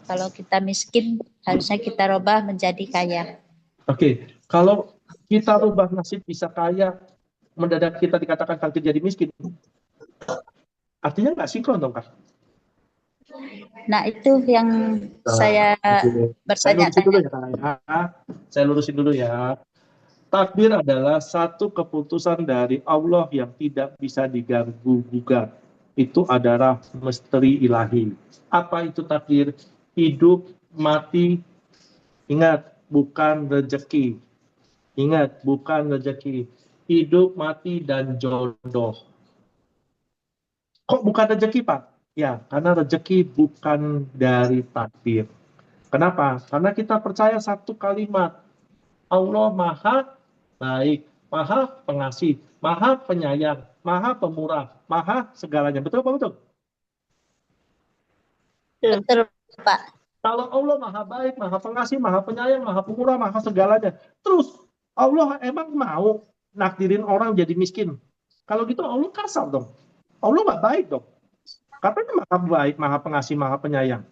Kalau kita miskin, harusnya kita robah menjadi kaya. Oke, kalau kita rubah nasib bisa kaya, mendadak kita dikatakan takdir jadi miskin, artinya nggak sinkron dong, Kak? Nah, itu yang saya bertanya-tanya. Saya lurusin dulu ya. Takdir adalah satu keputusan dari Allah yang tidak bisa diganggu-gugat. Itu adalah misteri ilahi. Apa itu takdir? Hidup, mati, ingat, bukan rezeki. Ingat, bukan rezeki. Hidup, mati, dan jodoh. Kok bukan rezeki, Pak? Ya, karena rezeki bukan dari takdir. Kenapa? Karena kita percaya satu kalimat. Allah Maha Baik, Maha Pengasih, Maha Penyayang, Maha Pemurah, Maha segalanya. Betul apa betul? Betul, Pak. Kalau Allah Maha Baik, Maha Pengasih, Maha Penyayang, Maha Pemurah, Maha segalanya. Terus, Allah emang mau nakdirin orang jadi miskin? Kalau gitu Allah kasar dong. Allah nggak baik dong. Katanya Maha Baik, Maha Pengasih, Maha Penyayang.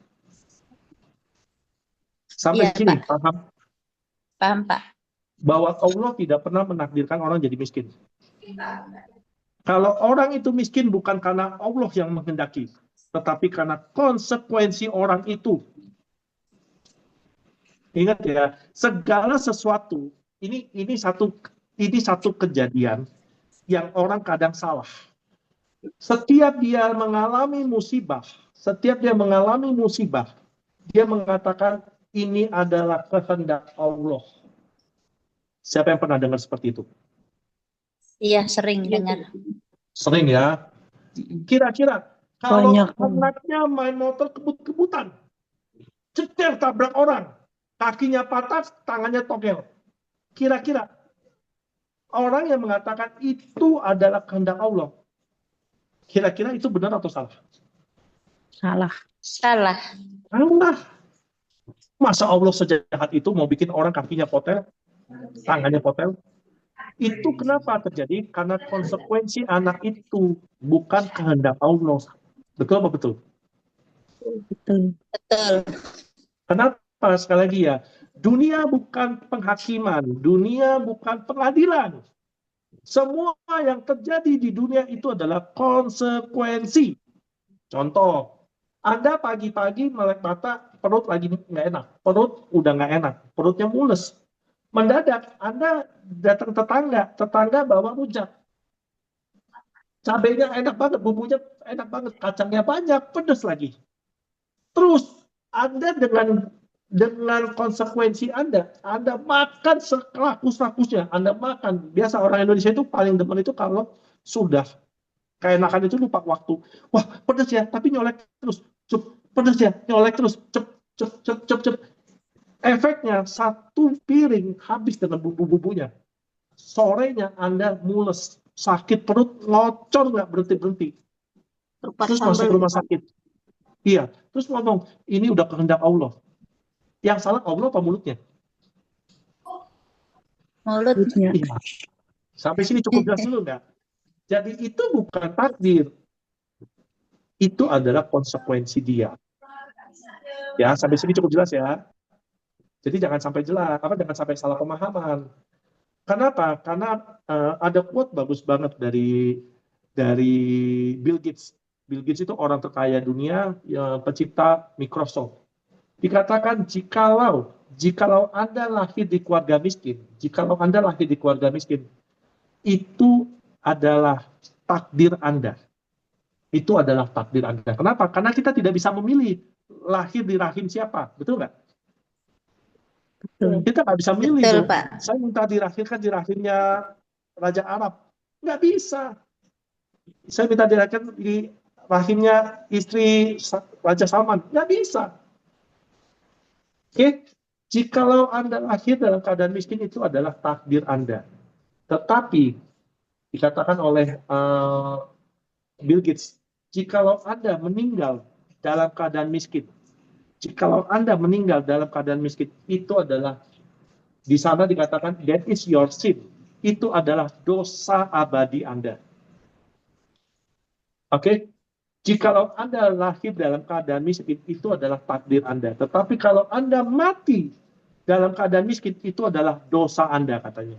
Sampai sini, Pak. Paham? Paham, Pak. Bahwa Allah tidak pernah menakdirkan orang jadi miskin. Kalau orang itu miskin bukan karena Allah yang menghendaki, tetapi karena konsekuensi orang itu. Ingat ya, segala sesuatu ini satu kejadian yang orang kadang salah. Setiap dia mengalami musibah, dia mengatakan ini adalah kehendak Allah. Siapa yang pernah dengar seperti itu? Iya, sering dengar. Sering ya. Kira-kira kalau anaknya main motor kebut-kebutan, cecer tabrak orang, kakinya patah, tangannya togel. Kira-kira orang yang mengatakan itu adalah kehendak Allah, kira-kira itu benar atau salah? Salah. Salah. Masa Allah sejahat itu mau bikin orang kakinya potel, tangannya potel? Itu kenapa terjadi? Karena konsekuensi anak itu bukan kehendak Allah. Betul apa betul? Betul. Kenapa? Sekali lagi ya, dunia bukan penghakiman, dunia bukan pengadilan. Semua yang terjadi di dunia itu adalah konsekuensi. Contoh, Anda pagi-pagi melek mata, perut lagi nggak enak, perut udah nggak enak, perutnya mules. Mendadak Anda datang tetangga bawa rujak. Cabenya enak banget, bumbunya enak banget, kacangnya banyak, pedas lagi. Terus Anda dengan konsekuensi Anda makan serakus-rakusnya, Anda makan. Biasa orang Indonesia itu paling demen itu kalau sudah keenakan itu lupa waktu. Wah, pedas ya, tapi nyolek terus. Cep, pedas ya, nyolek terus. Cep, cep, cep, cep, cep. Efeknya satu piring habis dengan bumbu-bumbunya. Sorenya Anda mules, sakit perut, ngocor nggak berhenti-berhenti. Terus masuk rumah sakit. Iya, terus ngomong, ini udah kehendak Allah. Yang salah Allah apa mulutnya? Mulutnya. Iya. Sampai sini cukup jelas dulu nggak? Jadi itu bukan takdir. Itu adalah konsekuensi dia. Ya, sampai sini cukup jelas ya. Jadi jangan sampai jangan sampai salah pemahaman. Kenapa? Karena ada quote bagus banget dari Bill Gates. Bill Gates itu orang terkaya dunia, pencipta Microsoft. Dikatakan jikalau Anda lahir di keluarga miskin, itu adalah takdir Anda. Itu adalah takdir Anda. Kenapa? Karena kita tidak bisa memilih lahir di rahim siapa, betul nggak? Kita nggak bisa milih. Betul, Pak. Saya minta dilahirkan di rahimnya Raja Arab, nggak bisa. Saya minta dilahirkan di rahimnya istri Raja Salman, nggak bisa. Oke, jikalau Anda lahir dalam keadaan miskin itu adalah takdir Anda. Tetapi dikatakan oleh Bill Gates, jikalau Anda meninggal dalam keadaan miskin, itu adalah, di sana dikatakan, that is your sin. Itu adalah dosa abadi Anda. Oke? Jikalau Anda lahir dalam keadaan miskin, itu adalah takdir Anda. Tetapi kalau Anda mati dalam keadaan miskin, itu adalah dosa Anda, katanya.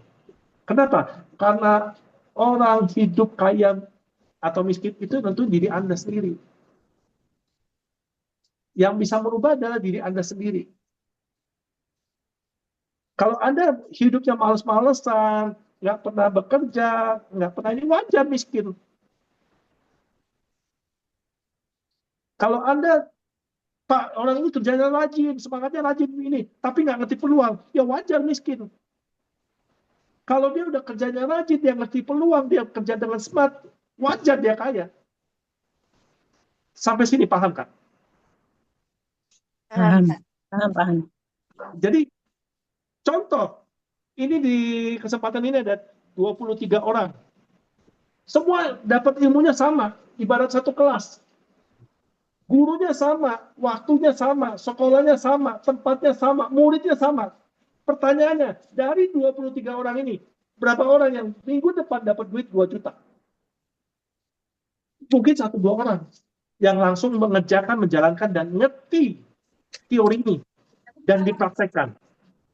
Kenapa? Karena orang hidup kaya atau miskin itu tentu diri Anda sendiri. Yang bisa merubah adalah diri Anda sendiri. Kalau Anda hidupnya males-malesan, nggak pernah bekerja, nggak pernah, ini wajar miskin. Kalau Anda, Pak, orang ini kerjanya rajin, semangatnya rajin ini, tapi nggak ngerti peluang, ya wajar miskin. Kalau dia udah kerjanya rajin, dia ngerti peluang, dia kerja dengan smart, wajar dia kaya. Sampai sini paham, Kak? Paham. Jadi, contoh, ini di kesempatan ini ada 23 orang. Semua dapat ilmunya sama, ibarat satu kelas. Gurunya sama, waktunya sama, sekolahnya sama, tempatnya sama, muridnya sama. Pertanyaannya, dari 23 orang ini, berapa orang yang minggu depan dapat duit 2 juta? Mungkin 1-2 orang yang langsung mengerjakan, menjalankan, dan ngerti teori ini dan dipraktekkan.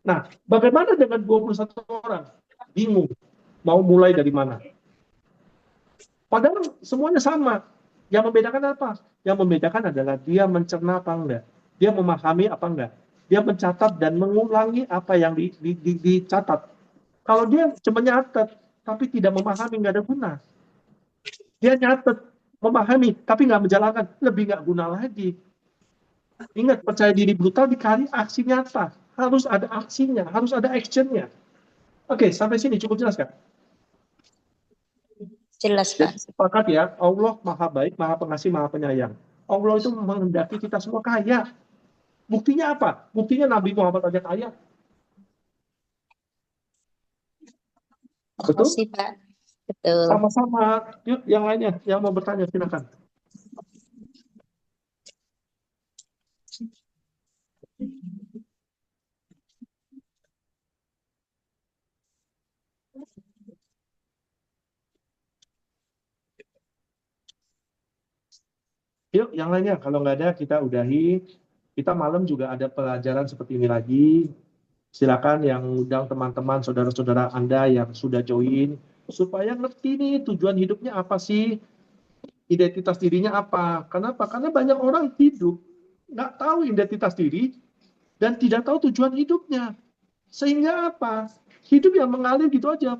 Nah, bagaimana dengan 21 orang? Bingung, mau mulai dari mana? Padahal semuanya sama. Yang membedakan apa? Yang membedakan adalah dia mencerna apa enggak, dia memahami apa enggak, dia mencatat dan mengulangi apa yang dicatat. Kalau dia cuma nyatat tapi tidak memahami, nggak ada guna. Dia nyatat, memahami tapi nggak menjalankan, lebih nggak guna lagi. Ingat, percaya diri brutal dikali aksi nyata. Harus ada aksinya, harus ada actionnya. Oke, sampai sini cukup jelas kan? Jelas, Pak. Sepakat ya, Allah maha baik, maha pengasih, maha penyayang. Allah itu menghendaki kita semua kaya. Buktinya apa? Buktinya Nabi Muhammad aja kaya. Betul? Makasih, Pak. Betul. Sama-sama. Yuk, yang lainnya, yang mau bertanya, silakan. Yuk, yang lainnya. Kalau nggak ada, kita udahi. Kita malam juga ada pelajaran seperti ini lagi. Silakan yang undang teman-teman, saudara-saudara Anda yang sudah join, supaya ngerti nih tujuan hidupnya apa sih. identitas dirinya apa. Kenapa? Karena banyak orang hidup nggak tahu identitas diri dan tidak tahu tujuan hidupnya. Sehingga apa? Hidup yang mengalir gitu aja.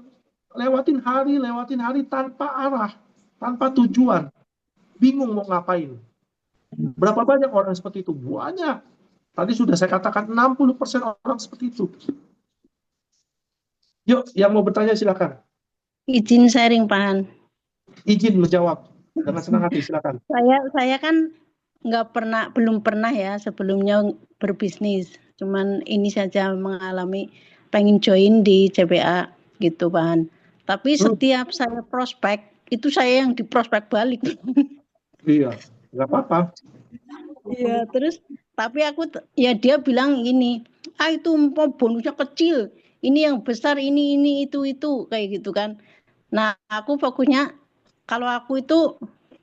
Lewatin hari tanpa arah, tanpa tujuan. Bingung mau ngapain. Berapa banyak orang seperti itu? Banyak. Tadi sudah saya katakan 60% orang seperti itu. Yuk, yang mau bertanya silakan. Izin sharing, Pan. Izin menjawab dengan senang hati, silakan. Saya kan belum pernah ya sebelumnya berbisnis. Cuman ini saja mengalami pengen join di CBA gitu, Pan. Tapi setiap saya prospek, itu saya yang diprospek balik. Iya, nggak apa-apa. Iya, terus tapi ya dia bilang gini, itu bonusnya kecil, ini yang besar ini itu kayak gitu kan. Nah, aku fokusnya kalau aku itu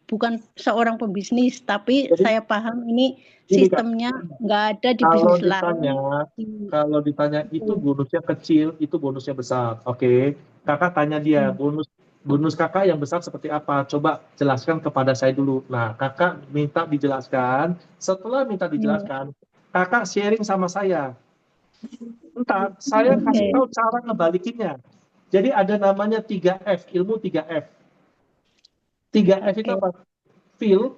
bukan seorang pembisnis, tapi saya paham ini sistemnya nggak ada di bisnis lain. Kalau ditanya itu bonusnya kecil, itu bonusnya besar. Oke, kakak tanya dia bonus kakak yang besar seperti apa? Coba jelaskan kepada saya dulu. Nah, kakak minta dijelaskan. Setelah minta dijelaskan, kakak sharing sama saya. Entar saya kasih tahu cara ngebalikinnya. Jadi ada namanya 3F, ilmu 3F. 3F itu apa? Feel,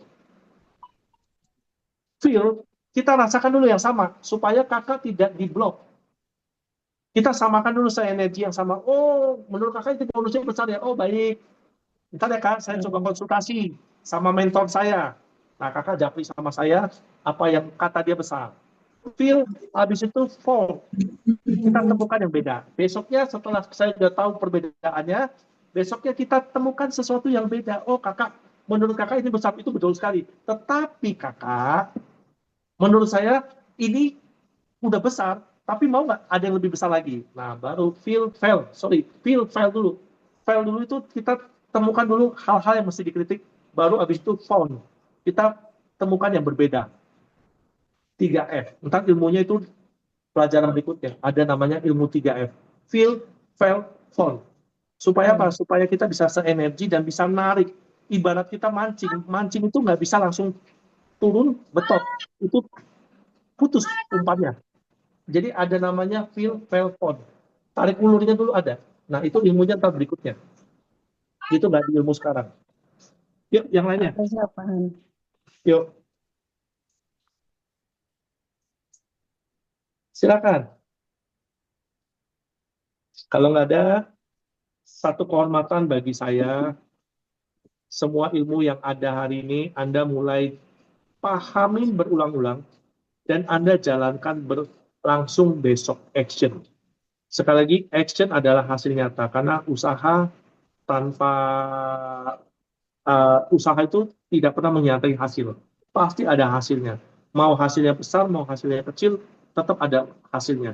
kita rasakan dulu yang sama, supaya kakak tidak diblok. Kita samakan dulu energi yang sama. Oh, menurut kakak itu bonusnya besar ya? Oh, baik. Ntar ya kak, saya coba konsultasi sama mentor saya. Nah, kakak japri sama saya, apa yang kata dia besar. Feel, habis itu fall. Kita temukan yang beda. Besoknya setelah saya sudah tahu perbedaannya, besoknya kita temukan sesuatu yang beda. Oh kakak, menurut kakak ini besar, itu betul sekali. Tetapi kakak, menurut saya ini udah besar, tapi mau nggak ada yang lebih besar lagi? Nah, baru feel, fail dulu. Fail dulu itu kita temukan dulu hal-hal yang mesti dikritik, baru habis itu found. Kita temukan yang berbeda. 3F. Entar ilmunya itu pelajaran berikutnya. Ada namanya ilmu 3F. Feel, fail, found. Supaya apa? Supaya kita bisa seenergi dan bisa narik. Ibarat kita mancing. Mancing itu nggak bisa langsung turun, betot. Itu putus umpannya. Jadi ada namanya feel, fail, found. Tarik ulurnya dulu ada. Nah, itu ilmunya ntar berikutnya. Itu nggak di ilmu sekarang. Yuk, yang lainnya. Yuk. Silakan. Kalau nggak ada, satu kehormatan bagi saya, semua ilmu yang ada hari ini, Anda mulai pahamin berulang-ulang, dan Anda jalankan berlangsung besok, action. Sekali lagi, action adalah hasil nyata, karena usaha tanpa usaha itu tidak pernah menyertai hasil. Pasti ada hasilnya. Mau hasilnya besar, mau hasilnya kecil, tetap ada hasilnya.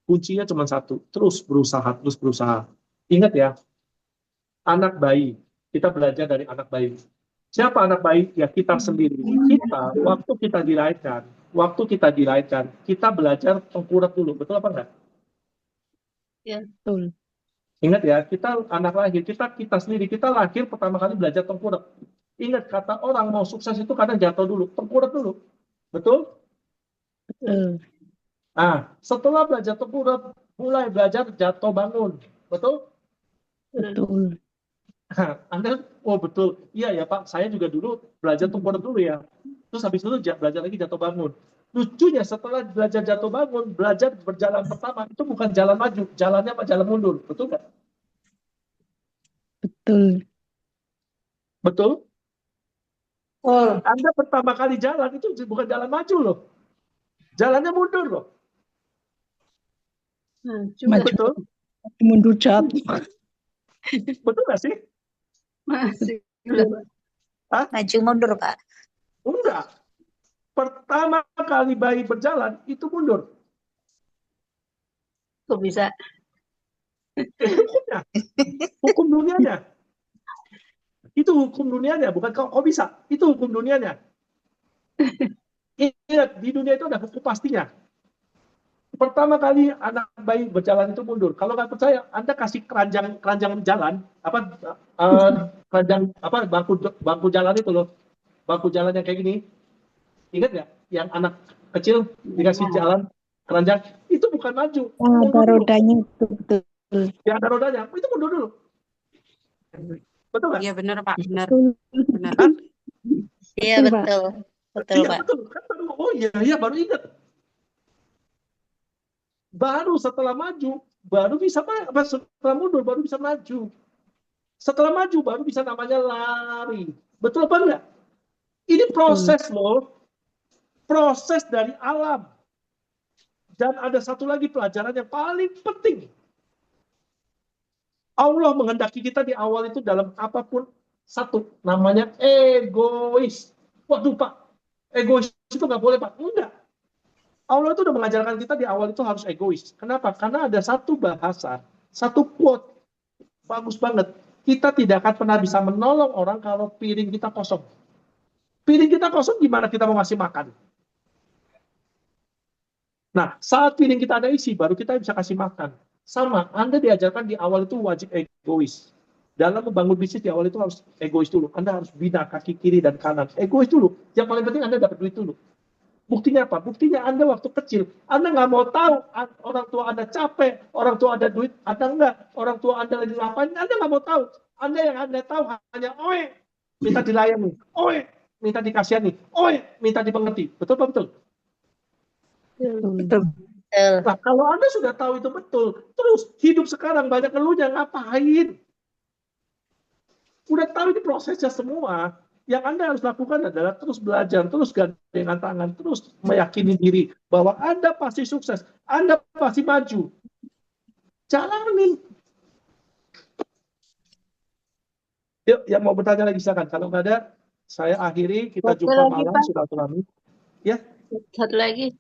Kuncinya cuma satu, terus berusaha. Ingat ya, anak bayi, kita belajar dari anak bayi. Siapa anak bayi? Ya kita sendiri. Kita, waktu kita dilahirkan, kita belajar tengkurap dulu. Betul apa enggak? Ya, betul. Ingat ya, kita anak lahir, kita sendiri, kita lahir pertama kali belajar tengkurap. Ingat, kata orang mau sukses itu kadang jatuh dulu, tengkurap dulu. Betul? Betul. Nah, setelah belajar tengkurap, mulai belajar jatuh bangun. Betul? Betul. Anda, oh betul, iya ya Pak, saya juga dulu belajar tengkurap dulu ya. Terus habis itu belajar lagi jatuh bangun. Lucunya setelah belajar jatuh bangun, belajar berjalan pertama, itu bukan jalan maju, jalannya apa? Jalan mundur, betul nggak? Betul. Betul? Anda pertama kali jalan, itu bukan jalan maju loh. Jalannya mundur loh. Maju. Betul? Mundur jatuh. Betul nggak sih? Masih. Hah? Maju mundur, Pak. Enggak. Pertama kali bayi berjalan, itu mundur. Kok bisa? Hukum dunianya. Itu hukum dunianya, bukan kok bisa. Itu hukum dunianya. Ingat, di dunia itu ada hukum pastinya. Pertama kali anak bayi berjalan itu mundur. Kalau nggak percaya, Anda kasih keranjang jalan, keranjang bangku jalan itu loh, bangku jalan yang kayak gini. Ingat nggak? Yang anak kecil dikasih jalan keranjang, itu bukan maju, Yang ada mundur dulu. rodanya itu betul. Yang ada rodanya, itu mundur dulu. Betul nggak? Iya benar Pak, benar. Benar. Kan? Iya Betul, Pak. betul. Betul Iya Pak. betul. Kan baru, oh iya baru ingat. Baru setelah maju, baru bisa setelah mundur baru bisa maju. Setelah maju baru bisa namanya lari. Betul apa enggak? Ini proses loh. Proses dari alam. Dan ada satu lagi pelajaran yang paling penting. Allah menghendaki kita di awal itu dalam apapun satu, namanya egois. Waduh Pak, egois itu nggak boleh Pak. Enggak. Allah itu udah mengajarkan kita di awal itu harus egois. Kenapa? Karena ada satu bahasa, satu quote, bagus banget. Kita tidak akan pernah bisa menolong orang kalau piring kita kosong. Piring kita kosong, gimana kita mau ngasih makan? Nah, saat piring kita ada isi, baru kita bisa kasih makan. Sama, Anda diajarkan di awal itu wajib egois. Dalam membangun bisnis di awal itu harus egois dulu. Anda harus bina kaki kiri dan kanan. Egois dulu. Yang paling penting Anda dapat duit dulu. Buktinya apa? Buktinya Anda waktu kecil, Anda nggak mau tahu orang tua Anda capek, orang tua ada duit, Anda enggak, orang tua Anda lagi ngapain, Anda nggak mau tahu. Anda yang Anda tahu hanya oe, minta dilayani, oe, minta dikasihani, oe, minta dimengerti. Betul Pak? Betul? Betul. Nah, kalau Anda sudah tahu itu betul, terus hidup sekarang banyak keluhnya, ngapain? Udah tahu ini prosesnya semua. Yang Anda harus lakukan adalah terus belajar, terus gandengan tangan, terus meyakini diri bahwa Anda pasti sukses, Anda pasti maju. Jalanin. Yuk, yang mau bertanya lagi silakan. Kalau nggak ada, saya akhiri. Kita Satu jumpa lagi, malam Pak. silaturahmi. Ya, Satu lagi.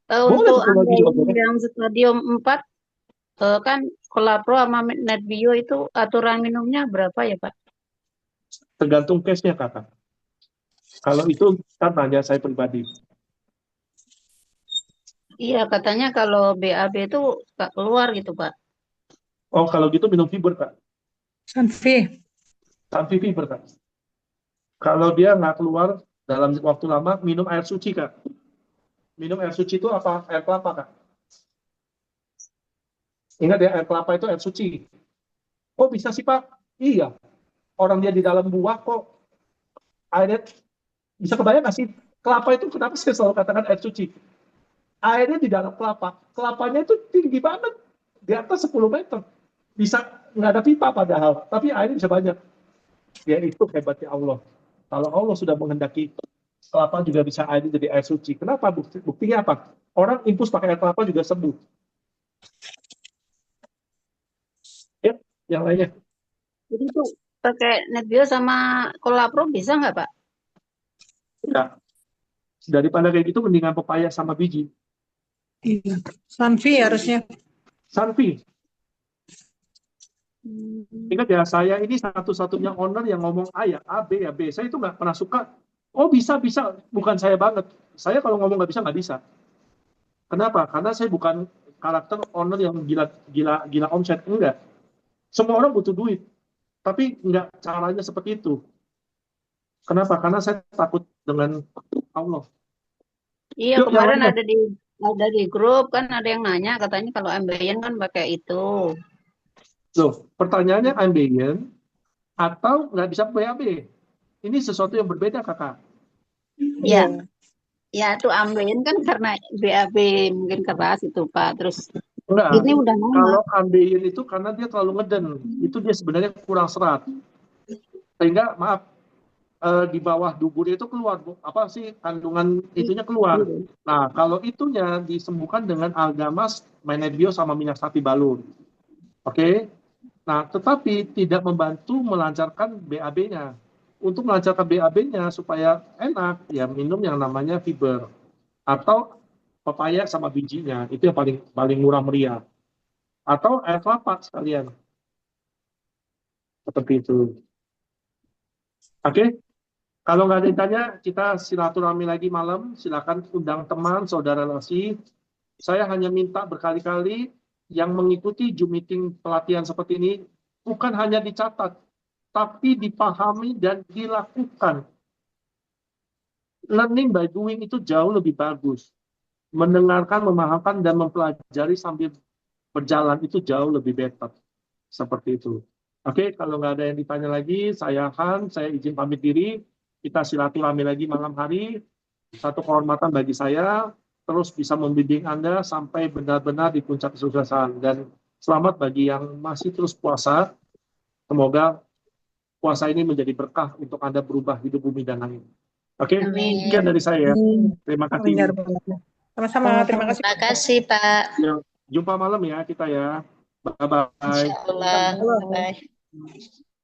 boleh Untuk satu lagi juga boleh. yang stadium 4, kan Kolapro sama NetBio itu aturan minumnya berapa ya Pak? Tergantung case-nya kakak. Kalau itu kan tanya saya pribadi. Iya, katanya kalau BAB itu nggak keluar gitu Pak. Oh, kalau gitu minum fiber kak. Sanfi. Sanfi fiber kak. Kalau dia nggak keluar dalam waktu lama, minum air suci kak. Minum air suci itu apa? Air kelapa kak. Ingat ya, air kelapa itu air suci. Oh bisa sih pak? Iya. Orang dia di dalam buah kok airnya bisa kebayang nggak sih? Kelapa itu kenapa saya selalu katakan air suci? Airnya di dalam kelapa. Kelapanya itu tinggi banget. Di atas 10 meter. Bisa nggak ada pipa padahal. Tapi airnya bisa banyak. Ya itu hebatnya Allah. Kalau Allah sudah menghendaki kelapa juga bisa airnya jadi air suci. Kenapa? Buktinya apa? Orang infus pakai air kelapa juga sembuh. Ya, yang lainnya. Jadi itu pakai NetBio sama Kolapro bisa nggak Pak? Ya. Daripada kayak gitu mendingan pepaya sama biji. Iya. Sanfi harusnya. Sanfi. Ingat ya, saya ini satu-satunya owner yang ngomong A ya, A, B ya, B. Saya itu nggak pernah suka, oh bisa, bukan saya banget. Saya kalau ngomong nggak bisa. Kenapa? Karena saya bukan karakter owner yang gila omset. Enggak. Semua orang butuh duit. Tapi nggak caranya seperti itu. Kenapa? Karena saya takut dengan Allah. Iya, Yuk, yang kemarin lainnya. ada di grup kan ada yang nanya katanya kalau ambeien kan pakai itu. Loh, pertanyaannya ambient atau nggak bisa BAB? Ini sesuatu yang berbeda, kakak. Iya. Ya, itu ambeien kan karena BAB mungkin keras itu Pak. Terus Enggak. ini udah normal. Kalau ambeien itu karena dia terlalu ngeden. Itu dia sebenarnya kurang serat. Sehingga, maaf, di bawah duburnya itu keluar, apa sih, kandungan itunya keluar. Nah, kalau itunya disembuhkan dengan alga mas, NetBio sama minyak sapi balur. Oke? Nah, tetapi tidak membantu melancarkan BAB-nya. Untuk melancarkan BAB-nya supaya enak, ya minum yang namanya fiber. Atau pepaya sama bijinya, itu yang paling murah meriah. Atau air kelapa sekalian. Seperti itu. Oke? Kalau nggak ada yang tanya, kita silaturahmi lagi malam. Silakan undang teman, saudara nasi. Saya hanya minta berkali-kali yang mengikuti Zoom meeting pelatihan seperti ini bukan hanya dicatat, tapi dipahami dan dilakukan. Learning by doing itu jauh lebih bagus. Mendengarkan, memahamkan, dan mempelajari sambil berjalan itu jauh lebih better. Seperti itu. Oke, kalau nggak ada yang ditanya lagi, saya izin pamit diri. Kita silaturahmi lagi malam hari. Satu kehormatan bagi saya, terus bisa membimbing Anda sampai benar-benar di puncak kesuksesan. Dan selamat bagi yang masih terus puasa. Semoga puasa ini menjadi berkah untuk Anda berubah hidup bumi dan langit. Oke, Amin. sekian dari saya. Terima kasih. Amin ya Rabbal Alamin. Sama-sama, terima kasih. Terima kasih, Pak. Ya, jumpa malam ya kita ya. Bye-bye. Insya Allah. Halo. Bye-bye.